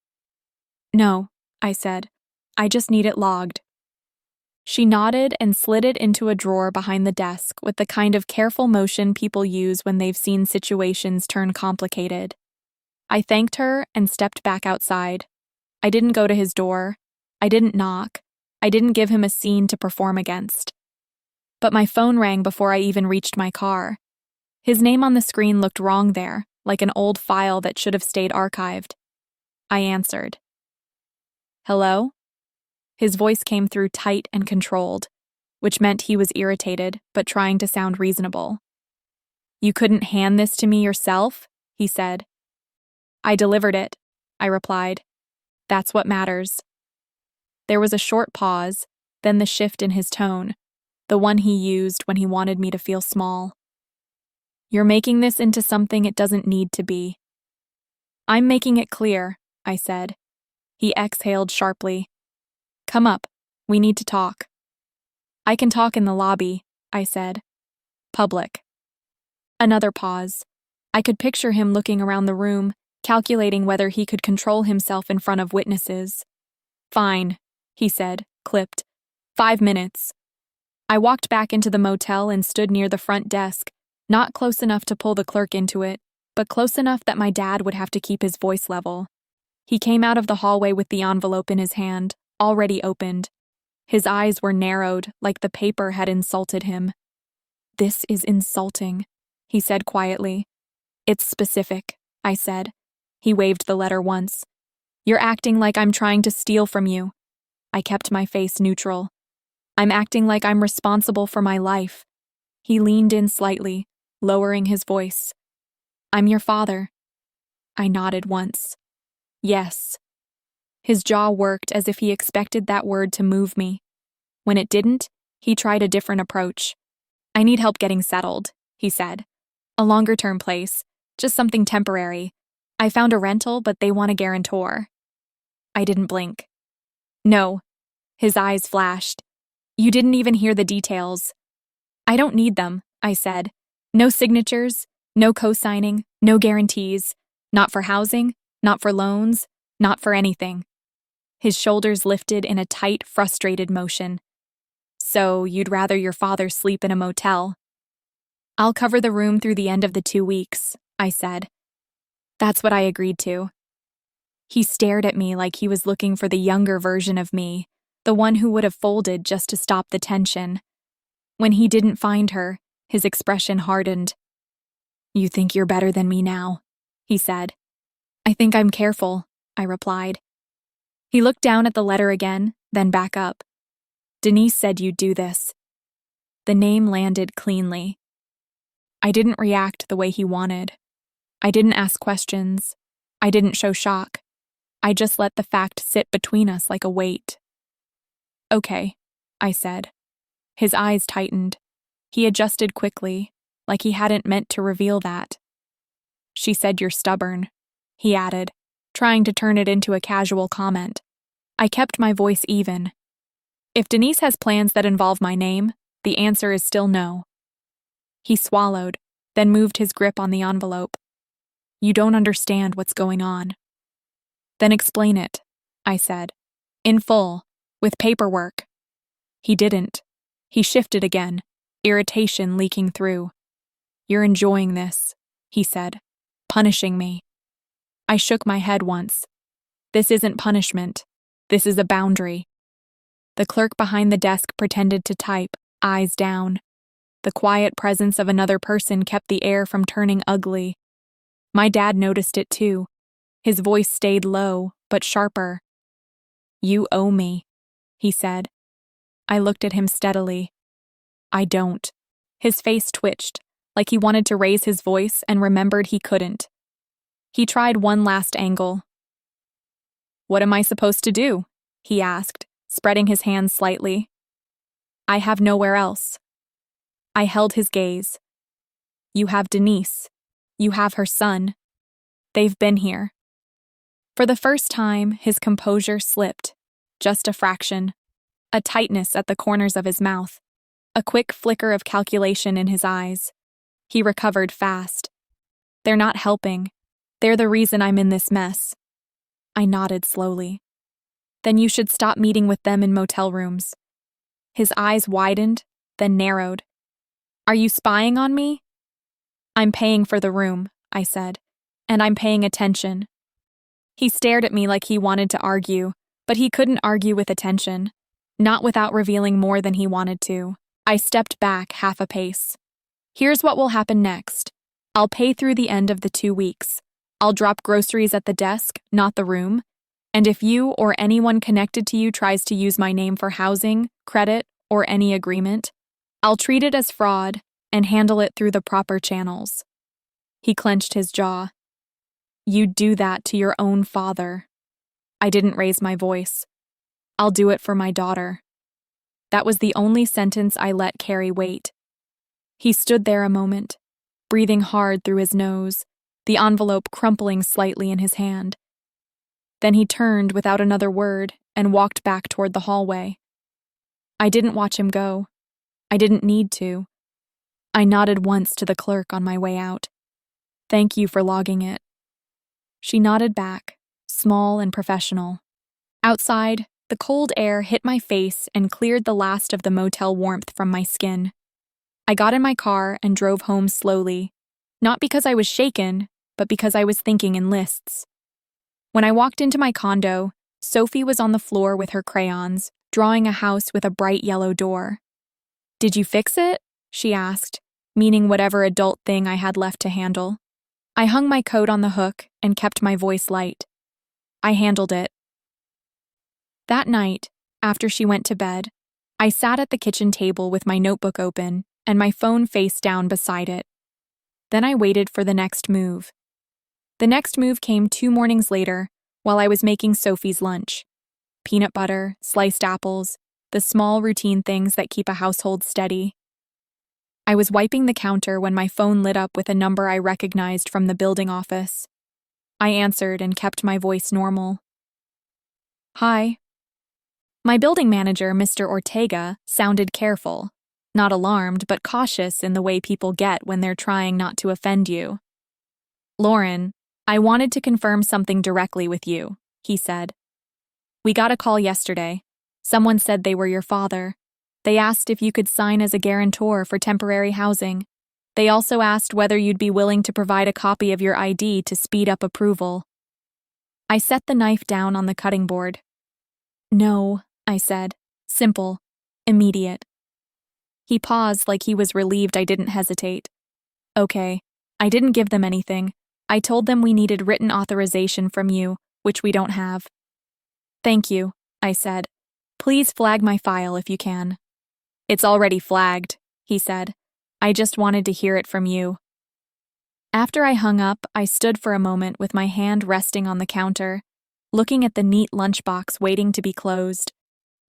No, I said. I just need it logged. She nodded and slid it into a drawer behind the desk with the kind of careful motion people use when they've seen situations turn complicated. I thanked her and stepped back outside. I didn't go to his door. I didn't knock. I didn't give him a scene to perform against. But my phone rang before I even reached my car. His name on the screen looked wrong there, like an old file that should have stayed archived. I answered. Hello? His voice came through tight and controlled, which meant he was irritated, but trying to sound reasonable. You couldn't hand this to me yourself? He said. I delivered it, I replied. That's what matters. There was a short pause, then the shift in his tone, the one he used when he wanted me to feel small. You're making this into something it doesn't need to be. I'm making it clear, I said. He exhaled sharply. Come up, we need to talk. I can talk in the lobby, I said. Public. Another pause. I could picture him looking around the room, calculating whether he could control himself in front of witnesses. Fine, he said, clipped. 5 minutes. I walked back into the motel and stood near the front desk, not close enough to pull the clerk into it, but close enough that my dad would have to keep his voice level. He came out of the hallway with the envelope in his hand, already opened. His eyes were narrowed, like the paper had insulted him. This is insulting, he said quietly. It's specific, I said. He waved the letter once. You're acting like I'm trying to steal from you. I kept my face neutral. I'm acting like I'm responsible for my life. He leaned in slightly, lowering his voice. I'm your father. I nodded once. Yes. His jaw worked as if he expected that word to move me. When it didn't, he tried a different approach. I need help getting settled, he said. A longer-term place, just something temporary. I found a rental, but they want a guarantor. I didn't blink. No. His eyes flashed. You didn't even hear the details. I don't need them, I said. No signatures, no co-signing, no guarantees. Not for housing, not for loans, not for anything. His shoulders lifted in a tight, frustrated motion. So, you'd rather your father sleep in a motel? I'll cover the room through the end of the 2 weeks, I said. That's what I agreed to. He stared at me like he was looking for the younger version of me, the one who would have folded just to stop the tension. When he didn't find her, his expression hardened. You think you're better than me now, he said. I think I'm careful, I replied. He looked down at the letter again, then back up. Denise said you'd do this. The name landed cleanly. I didn't react the way he wanted. I didn't ask questions. I didn't show shock. I just let the fact sit between us like a weight. Okay, I said. His eyes tightened. He adjusted quickly, like he hadn't meant to reveal that. She said you're stubborn, he added, trying to turn it into a casual comment. I kept my voice even. If Denise has plans that involve my name, the answer is still no. He swallowed, then moved his grip on the envelope. You don't understand what's going on. Then explain it, I said. In full, with paperwork. He didn't. He shifted again, irritation leaking through. You're enjoying this, he said, punishing me. I shook my head once. This isn't punishment. This is a boundary. The clerk behind the desk pretended to type, eyes down. The quiet presence of another person kept the air from turning ugly. My dad noticed it too. His voice stayed low, but sharper. You owe me, he said. I looked at him steadily. I don't. His face twitched, like he wanted to raise his voice and remembered he couldn't. He tried one last angle. What am I supposed to do? he asked, spreading his hands slightly. I have nowhere else. I held his gaze. You have Denise. You have her son. They've been here. For the first time, his composure slipped. Just a fraction. A tightness at the corners of his mouth. A quick flicker of calculation in his eyes. He recovered fast. They're not helping. They're the reason I'm in this mess. I nodded slowly. Then you should stop meeting with them in motel rooms. His eyes widened, then narrowed. Are you spying on me? I'm paying for the room, I said, and I'm paying attention. He stared at me like he wanted to argue, but he couldn't argue with attention, not without revealing more than he wanted to. I stepped back half a pace. Here's what will happen next. I'll pay through the end of the 2 weeks. I'll drop groceries at the desk, not the room. And if you or anyone connected to you tries to use my name for housing, credit, or any agreement, I'll treat it as fraud and handle it through the proper channels. He clenched his jaw. You'd do that to your own father. I didn't raise my voice. I'll do it for my daughter. That was the only sentence I let carry weight. He stood there a moment, breathing hard through his nose, the envelope crumpling slightly in his hand. Then he turned without another word and walked back toward the hallway. I didn't watch him go. I didn't need to. I nodded once to the clerk on my way out. Thank you for logging it. She nodded back, small and professional. Outside, the cold air hit my face and cleared the last of the motel warmth from my skin. I got in my car and drove home slowly, not because I was shaken, but because I was thinking in lists. When I walked into my condo, Sophie was on the floor with her crayons, drawing a house with a bright yellow door. Did you fix it? She asked, meaning whatever adult thing I had left to handle. I hung my coat on the hook and kept my voice light. I handled it. That night, after she went to bed, I sat at the kitchen table with my notebook open and my phone face down beside it. Then I waited for the next move. The next move came 2 mornings later while I was making Sophie's lunch. Peanut butter, sliced apples, the small routine things that keep a household steady. I was wiping the counter when my phone lit up with a number I recognized from the building office. I answered and kept my voice normal. Hi. My building manager, Mr. Ortega, sounded careful, not alarmed but cautious in the way people get when they're trying not to offend you. Lauren, I wanted to confirm something directly with you, he said. We got a call yesterday. Someone said they were your father. They asked if you could sign as a guarantor for temporary housing. They also asked whether you'd be willing to provide a copy of your ID to speed up approval. I set the knife down on the cutting board. No, I said. Simple. Immediate. He paused like he was relieved I didn't hesitate. Okay, I didn't give them anything. I told them we needed written authorization from you, which we don't have. Thank you, I said. Please flag my file if you can. It's already flagged, he said. I just wanted to hear it from you. After I hung up, I stood for a moment with my hand resting on the counter, looking at the neat lunchbox waiting to be closed.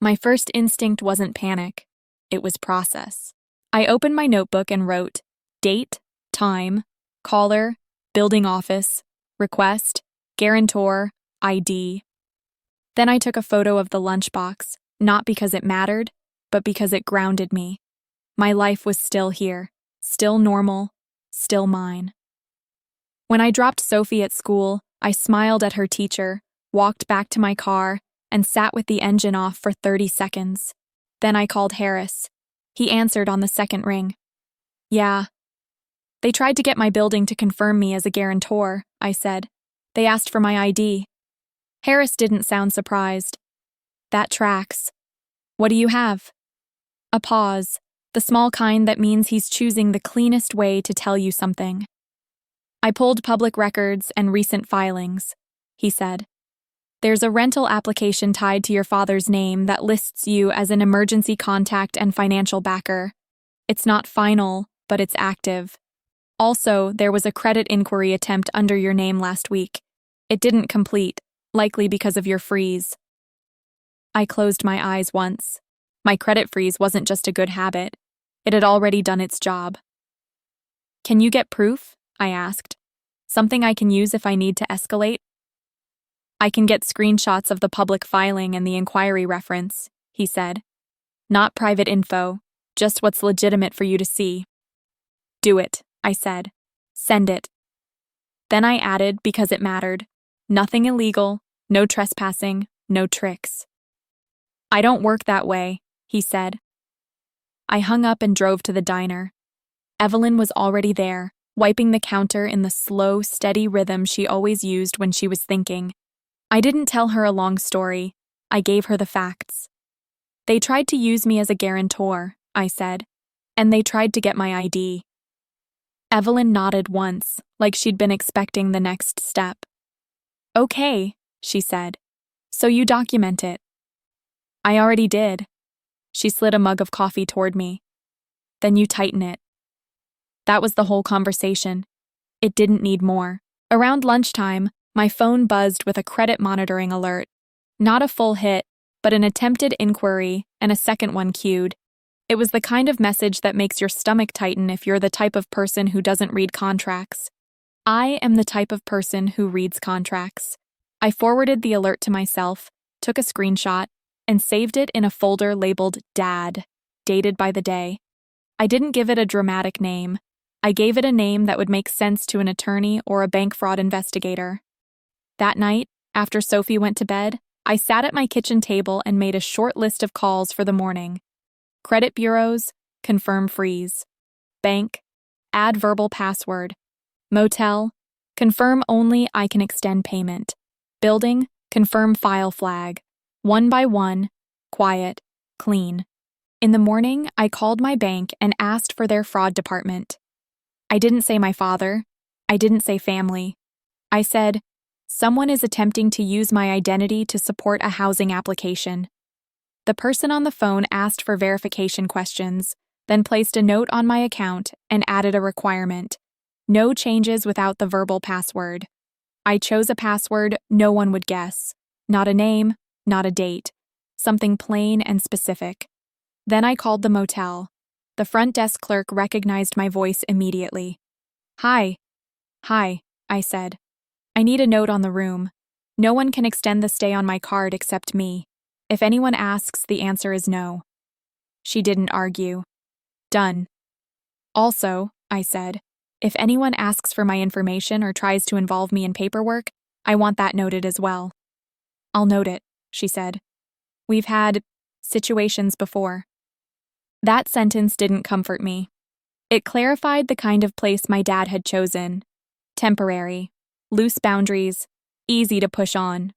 My first instinct wasn't panic. It was process. I opened my notebook and wrote, date, time, caller, building office, request, guarantor, ID. Then I took a photo of the lunchbox, not because it mattered, but because it grounded me. My life was still here, still normal, still mine. When I dropped Sophie at school, I smiled at her teacher, walked back to my car, and sat with the engine off for 30 seconds. Then I called Harris. He answered on the second ring. Yeah. They tried to get my building to confirm me as a guarantor, I said. They asked for my ID. Harris didn't sound surprised. That tracks. What do you have? A pause, the small kind that means he's choosing the cleanest way to tell you something. I pulled public records and recent filings, he said. There's a rental application tied to your father's name that lists you as an emergency contact and financial backer. It's not final, but it's active. Also, there was a credit inquiry attempt under your name last week. It didn't complete, likely because of your freeze. I closed my eyes once. My credit freeze wasn't just a good habit. It had already done its job. Can you get proof? I asked. Something I can use if I need to escalate? I can get screenshots of the public filing and the inquiry reference, he said. Not private info, just what's legitimate for you to see. Do it, I said. Send it. Then I added, because it mattered, nothing illegal, no trespassing, no tricks. I don't work that way, he said. I hung up and drove to the diner. Evelyn was already there, wiping the counter in the slow, steady rhythm she always used when she was thinking. I didn't tell her a long story. I gave her the facts. They tried to use me as a guarantor, I said, and they tried to get my ID. Evelyn nodded once, like she'd been expecting the next step. Okay, she said. So you document it. I already did. She slid a mug of coffee toward me. Then you tighten it. That was the whole conversation. It didn't need more. Around lunchtime, my phone buzzed with a credit monitoring alert. Not a full hit, but an attempted inquiry and a second one queued. It was the kind of message that makes your stomach tighten if you're the type of person who doesn't read contracts. I am the type of person who reads contracts. I forwarded the alert to myself, took a screenshot, and saved it in a folder labeled Dad, dated by the day. I didn't give it a dramatic name. I gave it a name that would make sense to an attorney or a bank fraud investigator. That night, after Sophie went to bed, I sat at my kitchen table and made a short list of calls for the morning. Credit bureaus, confirm freeze. Bank, add verbal password. Motel, confirm only I can extend payment. Building, confirm file flag. One by one, quiet, clean. In the morning, I called my bank and asked for their fraud department. I didn't say my father. I didn't say family. I said, someone is attempting to use my identity to support a housing application. The person on the phone asked for verification questions, then placed a note on my account and added a requirement. No changes without the verbal password. I chose a password no one would guess. Not a name, not a date. Something plain and specific. Then I called the motel. The front desk clerk recognized my voice immediately. Hi, I said. I need a note on the room. No one can extend the stay on my card except me. If anyone asks, the answer is no. She didn't argue. Done. Also, I said, if anyone asks for my information or tries to involve me in paperwork, I want that noted as well. I'll note it, she said. We've had situations before. That sentence didn't comfort me. It clarified the kind of place my dad had chosen. Temporary, loose boundaries, easy to push on.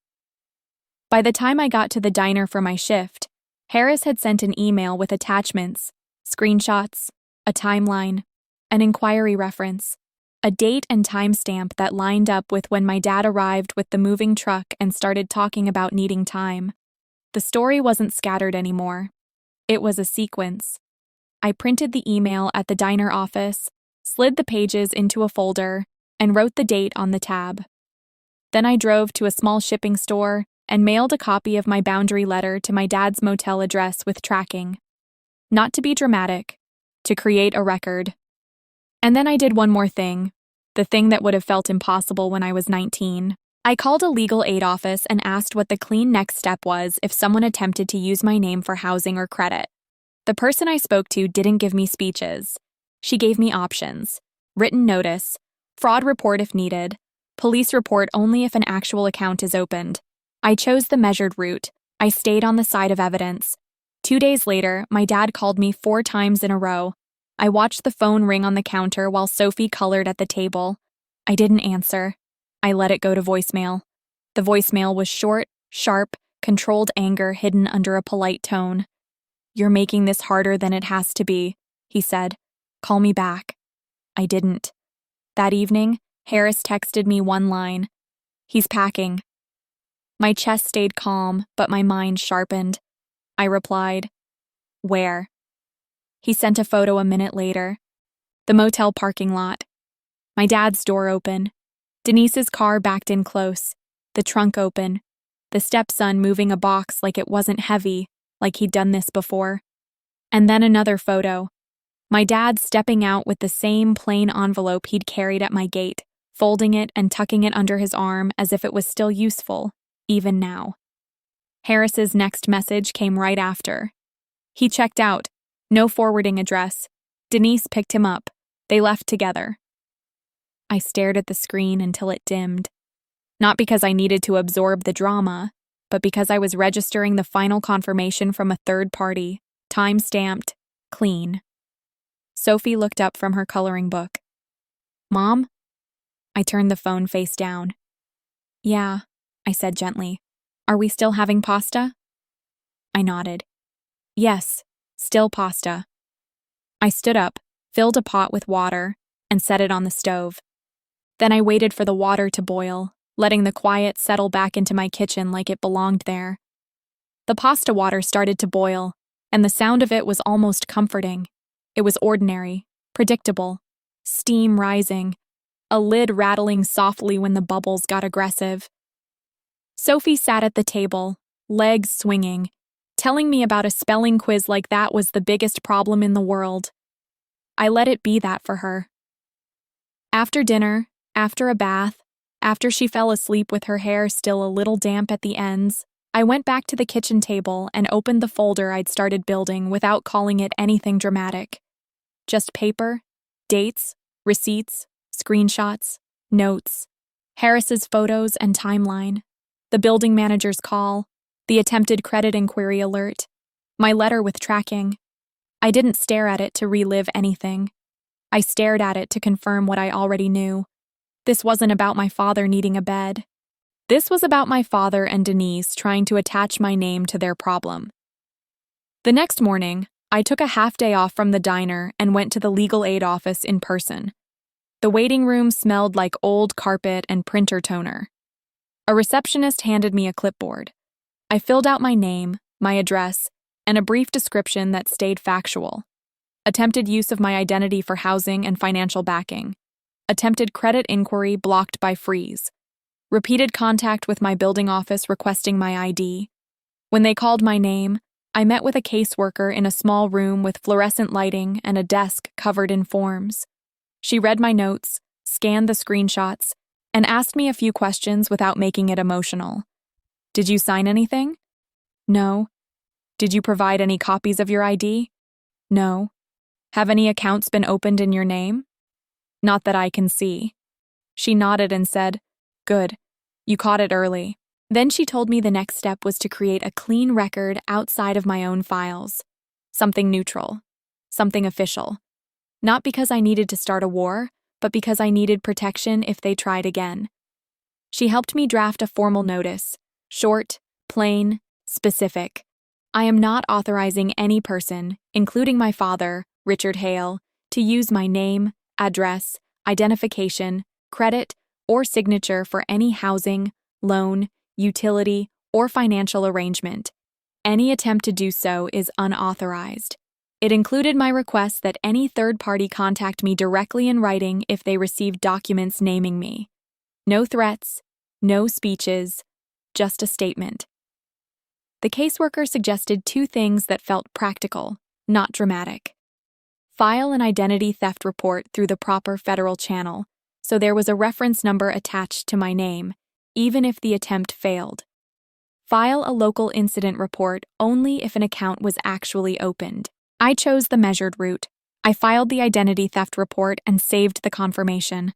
By the time I got to the diner for my shift, Harris had sent an email with attachments, screenshots, a timeline, an inquiry reference, a date and timestamp that lined up with when my dad arrived with the moving truck and started talking about needing time. The story wasn't scattered anymore. It was a sequence. I printed the email at the diner office, slid the pages into a folder, and wrote the date on the tab. Then I drove to a small shipping store and mailed a copy of my boundary letter to my dad's motel address with tracking. Not to be dramatic, to create a record. And then I did one more thing, the thing that would have felt impossible when I was 19. I called a legal aid office and asked what the clean next step was if someone attempted to use my name for housing or credit. The person I spoke to didn't give me speeches. She gave me options: written notice, fraud report if needed, police report only if an actual account is opened. I chose the measured route. I stayed on the side of evidence. 2 days later, my dad called me 4 times in a row. I watched the phone ring on the counter while Sophie colored at the table. I didn't answer. I let it go to voicemail. The voicemail was short, sharp, controlled anger hidden under a polite tone. "You're making this harder than it has to be," he said. "Call me back." I didn't. That evening, Harris texted me one line. "He's packing." My chest stayed calm, but my mind sharpened. I replied, "Where?" He sent a photo a minute later. The motel parking lot. My dad's door open. Denise's car backed in close. The trunk open. the stepson moving a box like it wasn't heavy, like he'd done this before. And then another photo. My dad stepping out with the same plain envelope he'd carried at my gate, folding it and tucking it under his arm as if it was still useful, even now. Harris's next message came right after. He checked out. No forwarding address. Denise picked him up. They left together. I stared at the screen until it dimmed. Not because I needed to absorb the drama, but because I was registering the final confirmation from a third party, time-stamped, clean. Sophie looked up from her coloring book. "Mom?" I turned the phone face down. "Yeah," I said gently. "Are we still having pasta?" I nodded. "Yes, still pasta." I stood up, filled a pot with water, and set it on the stove. Then I waited for the water to boil, letting the quiet settle back into my kitchen like it belonged there. The pasta water started to boil, and the sound of it was almost comforting. It was ordinary, predictable, steam rising, a lid rattling softly when the bubbles got aggressive. Sophie sat at the table, legs swinging, telling me about a spelling quiz like that was the biggest problem in the world. I let it be that for her. After dinner, after a bath, after she fell asleep with her hair still a little damp at the ends, I went back to the kitchen table and opened the folder I'd started building without calling it anything dramatic. Just paper, dates, receipts, screenshots, notes, Harris's photos and timeline, the building manager's call, the attempted credit inquiry alert, my letter with tracking. I didn't stare at it to relive anything. I stared at it to confirm what I already knew. This wasn't about my father needing a bed. This was about my father and Denise trying to attach my name to their problem. The next morning, I took a half day off from the diner and went to the legal aid office in person. The waiting room smelled like old carpet and printer toner. A receptionist handed me a clipboard. I filled out my name, my address, and a brief description that stayed factual. Attempted use of my identity for housing and financial backing. Attempted credit inquiry blocked by freeze. Repeated contact with my building office requesting my ID. When they called my name, I met with a caseworker in a small room with fluorescent lighting and a desk covered in forms. She read my notes, scanned the screenshots, and asked me a few questions without making it emotional. "Did you sign anything?" "No." "Did you provide any copies of your ID?" "No." "Have any accounts been opened in your name?" "Not that I can see." She nodded and said, "Good. You caught it early." Then she told me the next step was to create a clean record outside of my own files. Something neutral. Something official. Not because I needed to start a war, but because I needed protection if they tried again. She helped me draft a formal notice. Short, plain, specific. I am not authorizing any person, including my father, Richard Hale, to use my name, address, identification, credit, or signature for any housing, loan, utility, or financial arrangement. Any attempt to do so is unauthorized. It included my request that any third party contact me directly in writing if they received documents naming me. No threats, no speeches, just a statement. The caseworker suggested two things that felt practical, not dramatic. File an identity theft report through the proper federal channel, so there was a reference number attached to my name, even if the attempt failed. File a local incident report only if an account was actually opened. I chose the measured route. I filed the identity theft report and saved the confirmation.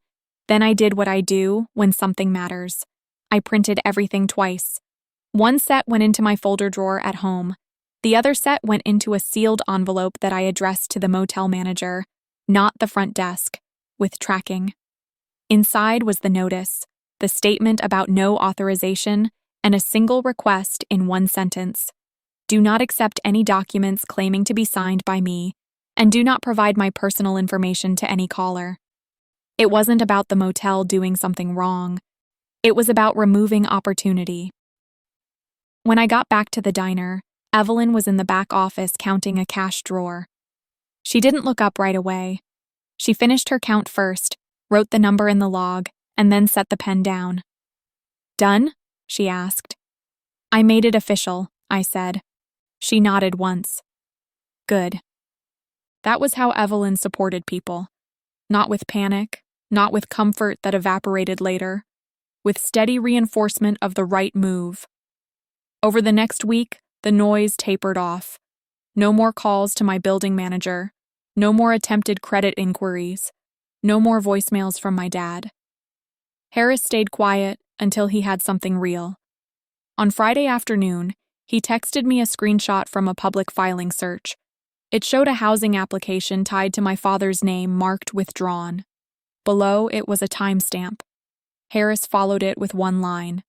Then I did what I do when something matters. I printed everything twice. One set went into my folder drawer at home. The other set went into a sealed envelope that I addressed to the motel manager, not the front desk, with tracking. Inside was the notice, the statement about no authorization, and a single request in one sentence. Do not accept any documents claiming to be signed by me, and do not provide my personal information to any caller. It wasn't about the motel doing something wrong. It was about removing opportunity. When I got back to the diner, Evelyn was in the back office counting a cash drawer. She didn't look up right away. She finished her count first, wrote the number in the log, and then set the pen down. "Done?" she asked. I made it official, I said. She nodded once. Good. That was how Evelyn supported people. Not with panic, not with comfort that evaporated later, with steady reinforcement of the right move. Over the next week, the noise tapered off. No more calls to my building manager, no more attempted credit inquiries, no more voicemails from my dad. Harris stayed quiet until he had something real. On Friday afternoon, he texted me a screenshot from a public filing search. It showed a housing application tied to my father's name marked withdrawn. Below it was a timestamp. Harris followed it with one line.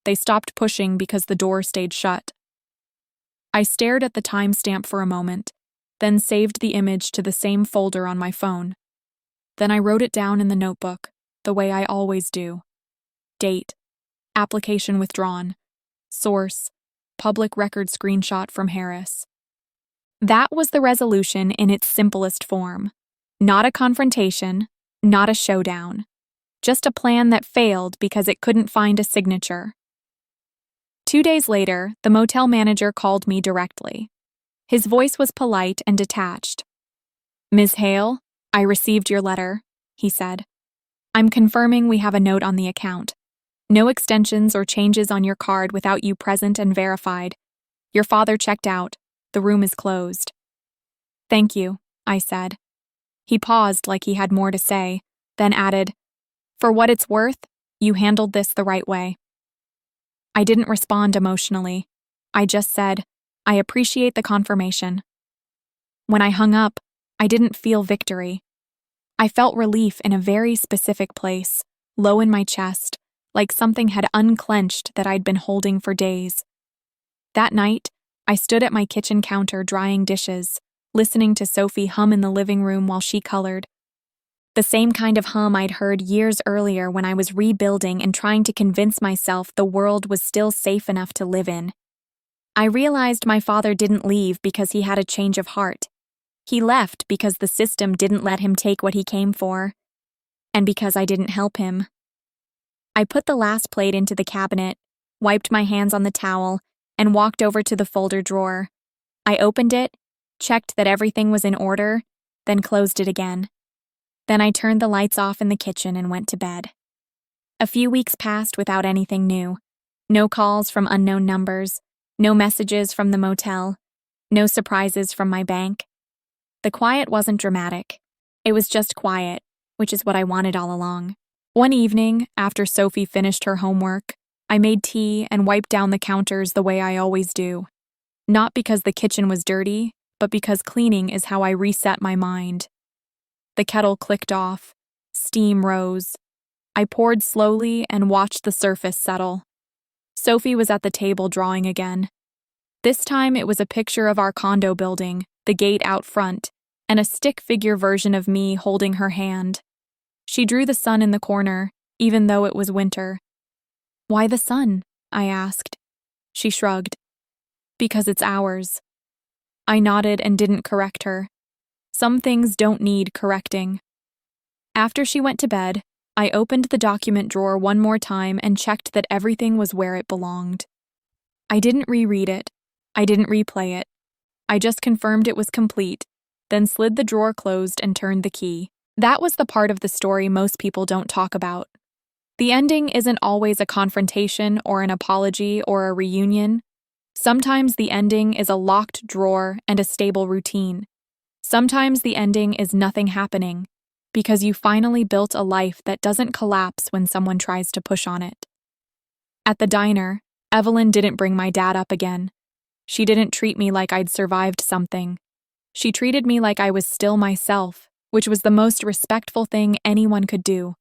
They stopped pushing because the door stayed shut. I stared at the timestamp for a moment, then saved the image to the same folder on my phone. Then I wrote it down in the notebook, the way I always do. Date. Application withdrawn. Source. Public record screenshot from Harris. That was the resolution in its simplest form. Not a confrontation, not a showdown. Just a plan that failed because it couldn't find a signature. 2 days later, the motel manager called me directly. His voice was polite and detached. "Ms. Hale, I received your letter," he said. "I'm confirming we have a note on the account. No extensions or changes on your card without you present and verified. Your father checked out. The room is closed." "Thank you," I said. He paused like he had more to say, then added, "For what it's worth, you handled this the right way." I didn't respond emotionally. I just said, "I appreciate the confirmation." When I hung up, I didn't feel victory. I felt relief in a very specific place, low in my chest, like something had unclenched that I'd been holding for days. That night, I stood at my kitchen counter drying dishes, listening to Sophie hum in the living room while she colored. The same kind of hum I'd heard years earlier when I was rebuilding and trying to convince myself the world was still safe enough to live in. I realized my father didn't leave because he had a change of heart. He left because the system didn't let him take what he came for, and because I didn't help him. I put the last plate into the cabinet, wiped my hands on the towel, and walked over to the folder drawer. I opened it, checked that everything was in order, then closed it again. Then I turned the lights off in the kitchen and went to bed. A few weeks passed without anything new. No calls from unknown numbers, no messages from the motel, no surprises from my bank. The quiet wasn't dramatic. It was just quiet, which is what I wanted all along. One evening, after Sophie finished her homework, I made tea and wiped down the counters the way I always do. Not because the kitchen was dirty, but because cleaning is how I reset my mind. The kettle clicked off. Steam rose. I poured slowly and watched the surface settle. Sophie was at the table drawing again. This time it was a picture of our condo building, the gate out front, and a stick figure version of me holding her hand. She drew the sun in the corner, even though it was winter. "Why the sun?" I asked. She shrugged. "Because it's ours." I nodded and didn't correct her. Some things don't need correcting. After she went to bed, I opened the document drawer one more time and checked that everything was where it belonged. I didn't reread it. I didn't replay it. I just confirmed it was complete, then slid the drawer closed and turned the key. That was the part of the story most people don't talk about. The ending isn't always a confrontation or an apology or a reunion. Sometimes the ending is a locked drawer and a stable routine. Sometimes the ending is nothing happening, because you finally built a life that doesn't collapse when someone tries to push on it. At the diner, Evelyn didn't bring my dad up again. She didn't treat me like I'd survived something. She treated me like I was still myself, which was the most respectful thing anyone could do.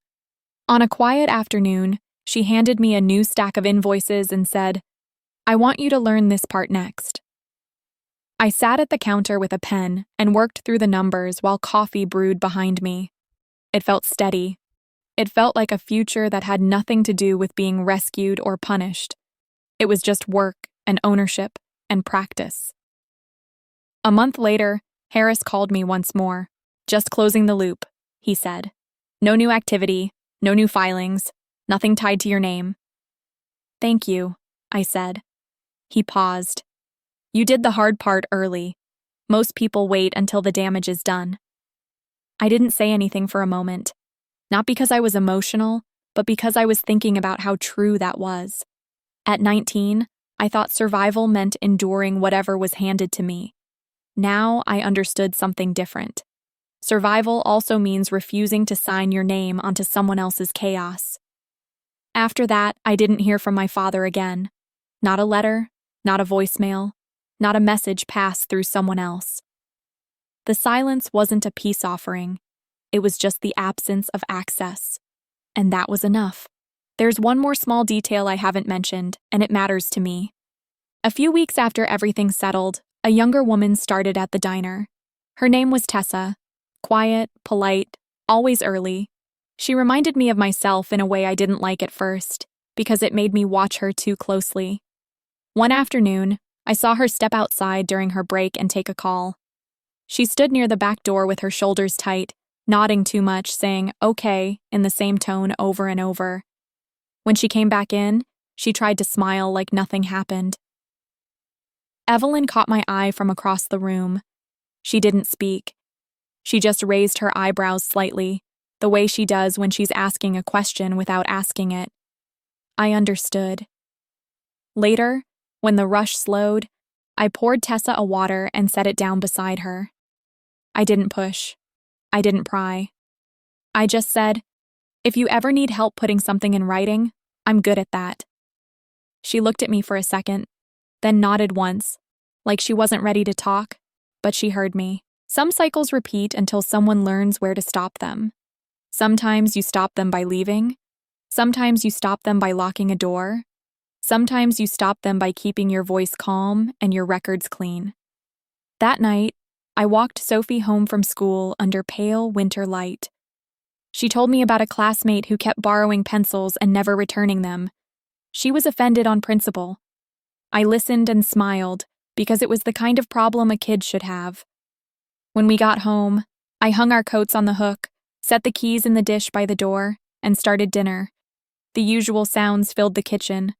On a quiet afternoon, she handed me a new stack of invoices and said, "I want you to learn this part next." I sat at the counter with a pen and worked through the numbers while coffee brewed behind me. It felt steady. It felt like a future that had nothing to do with being rescued or punished. It was just work and ownership and practice. A month later, Harris called me once more. "Just closing the loop," he said. "No new activity, no new filings, nothing tied to your name." "Thank you," I said. He paused. You did the hard part early. Most people wait until the damage is done. I didn't say anything for a moment. Not because I was emotional, but because I was thinking about how true that was. At 19, I thought survival meant enduring whatever was handed to me. Now I understood something different. Survival also means refusing to sign your name onto someone else's chaos. After that, I didn't hear from my father again. Not a letter, not a voicemail, not a message passed through someone else. The silence wasn't a peace offering. It was just the absence of access. And that was enough. There's one more small detail I haven't mentioned, and it matters to me. A few weeks after everything settled, a younger woman started at the diner. Her name was Tessa. Quiet, polite, always early. She reminded me of myself in a way I didn't like at first, because it made me watch her too closely. One afternoon, I saw her step outside during her break and take a call. She stood near the back door with her shoulders tight, nodding too much, saying, "Okay," in the same tone over and over. When she came back in, she tried to smile like nothing happened. Evelyn caught my eye from across the room. She didn't speak. She just raised her eyebrows slightly, the way she does when she's asking a question without asking it. I understood. Later, when the rush slowed, I poured Tessa a water and set it down beside her. I didn't push. I didn't pry. I just said, "If you ever need help putting something in writing, I'm good at that." She looked at me for a second, then nodded once, like she wasn't ready to talk, but she heard me. Some cycles repeat until someone learns where to stop them. Sometimes you stop them by leaving. Sometimes you stop them by locking a door. Sometimes you stop them by keeping your voice calm and your records clean. That night, I walked Sophie home from school under pale winter light. She told me about a classmate who kept borrowing pencils and never returning them. She was offended on principle. I listened and smiled because it was the kind of problem a kid should have. When we got home, I hung our coats on the hook, set the keys in the dish by the door, and started dinner. The usual sounds filled the kitchen: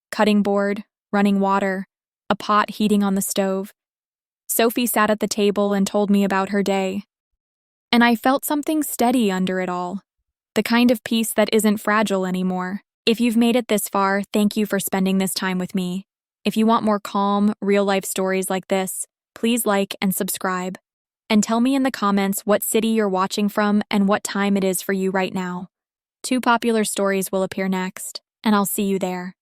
cutting board, running water, a pot heating on the stove. Sophie sat at the table and told me about her day. And I felt something steady under it all, the kind of peace that isn't fragile anymore. If you've made it this far, thank you for spending this time with me. If you want more calm, real-life stories like this, please like and subscribe. And tell me in the comments what city you're watching from and what time it is for you right now. 2 popular stories will appear next, and I'll see you there.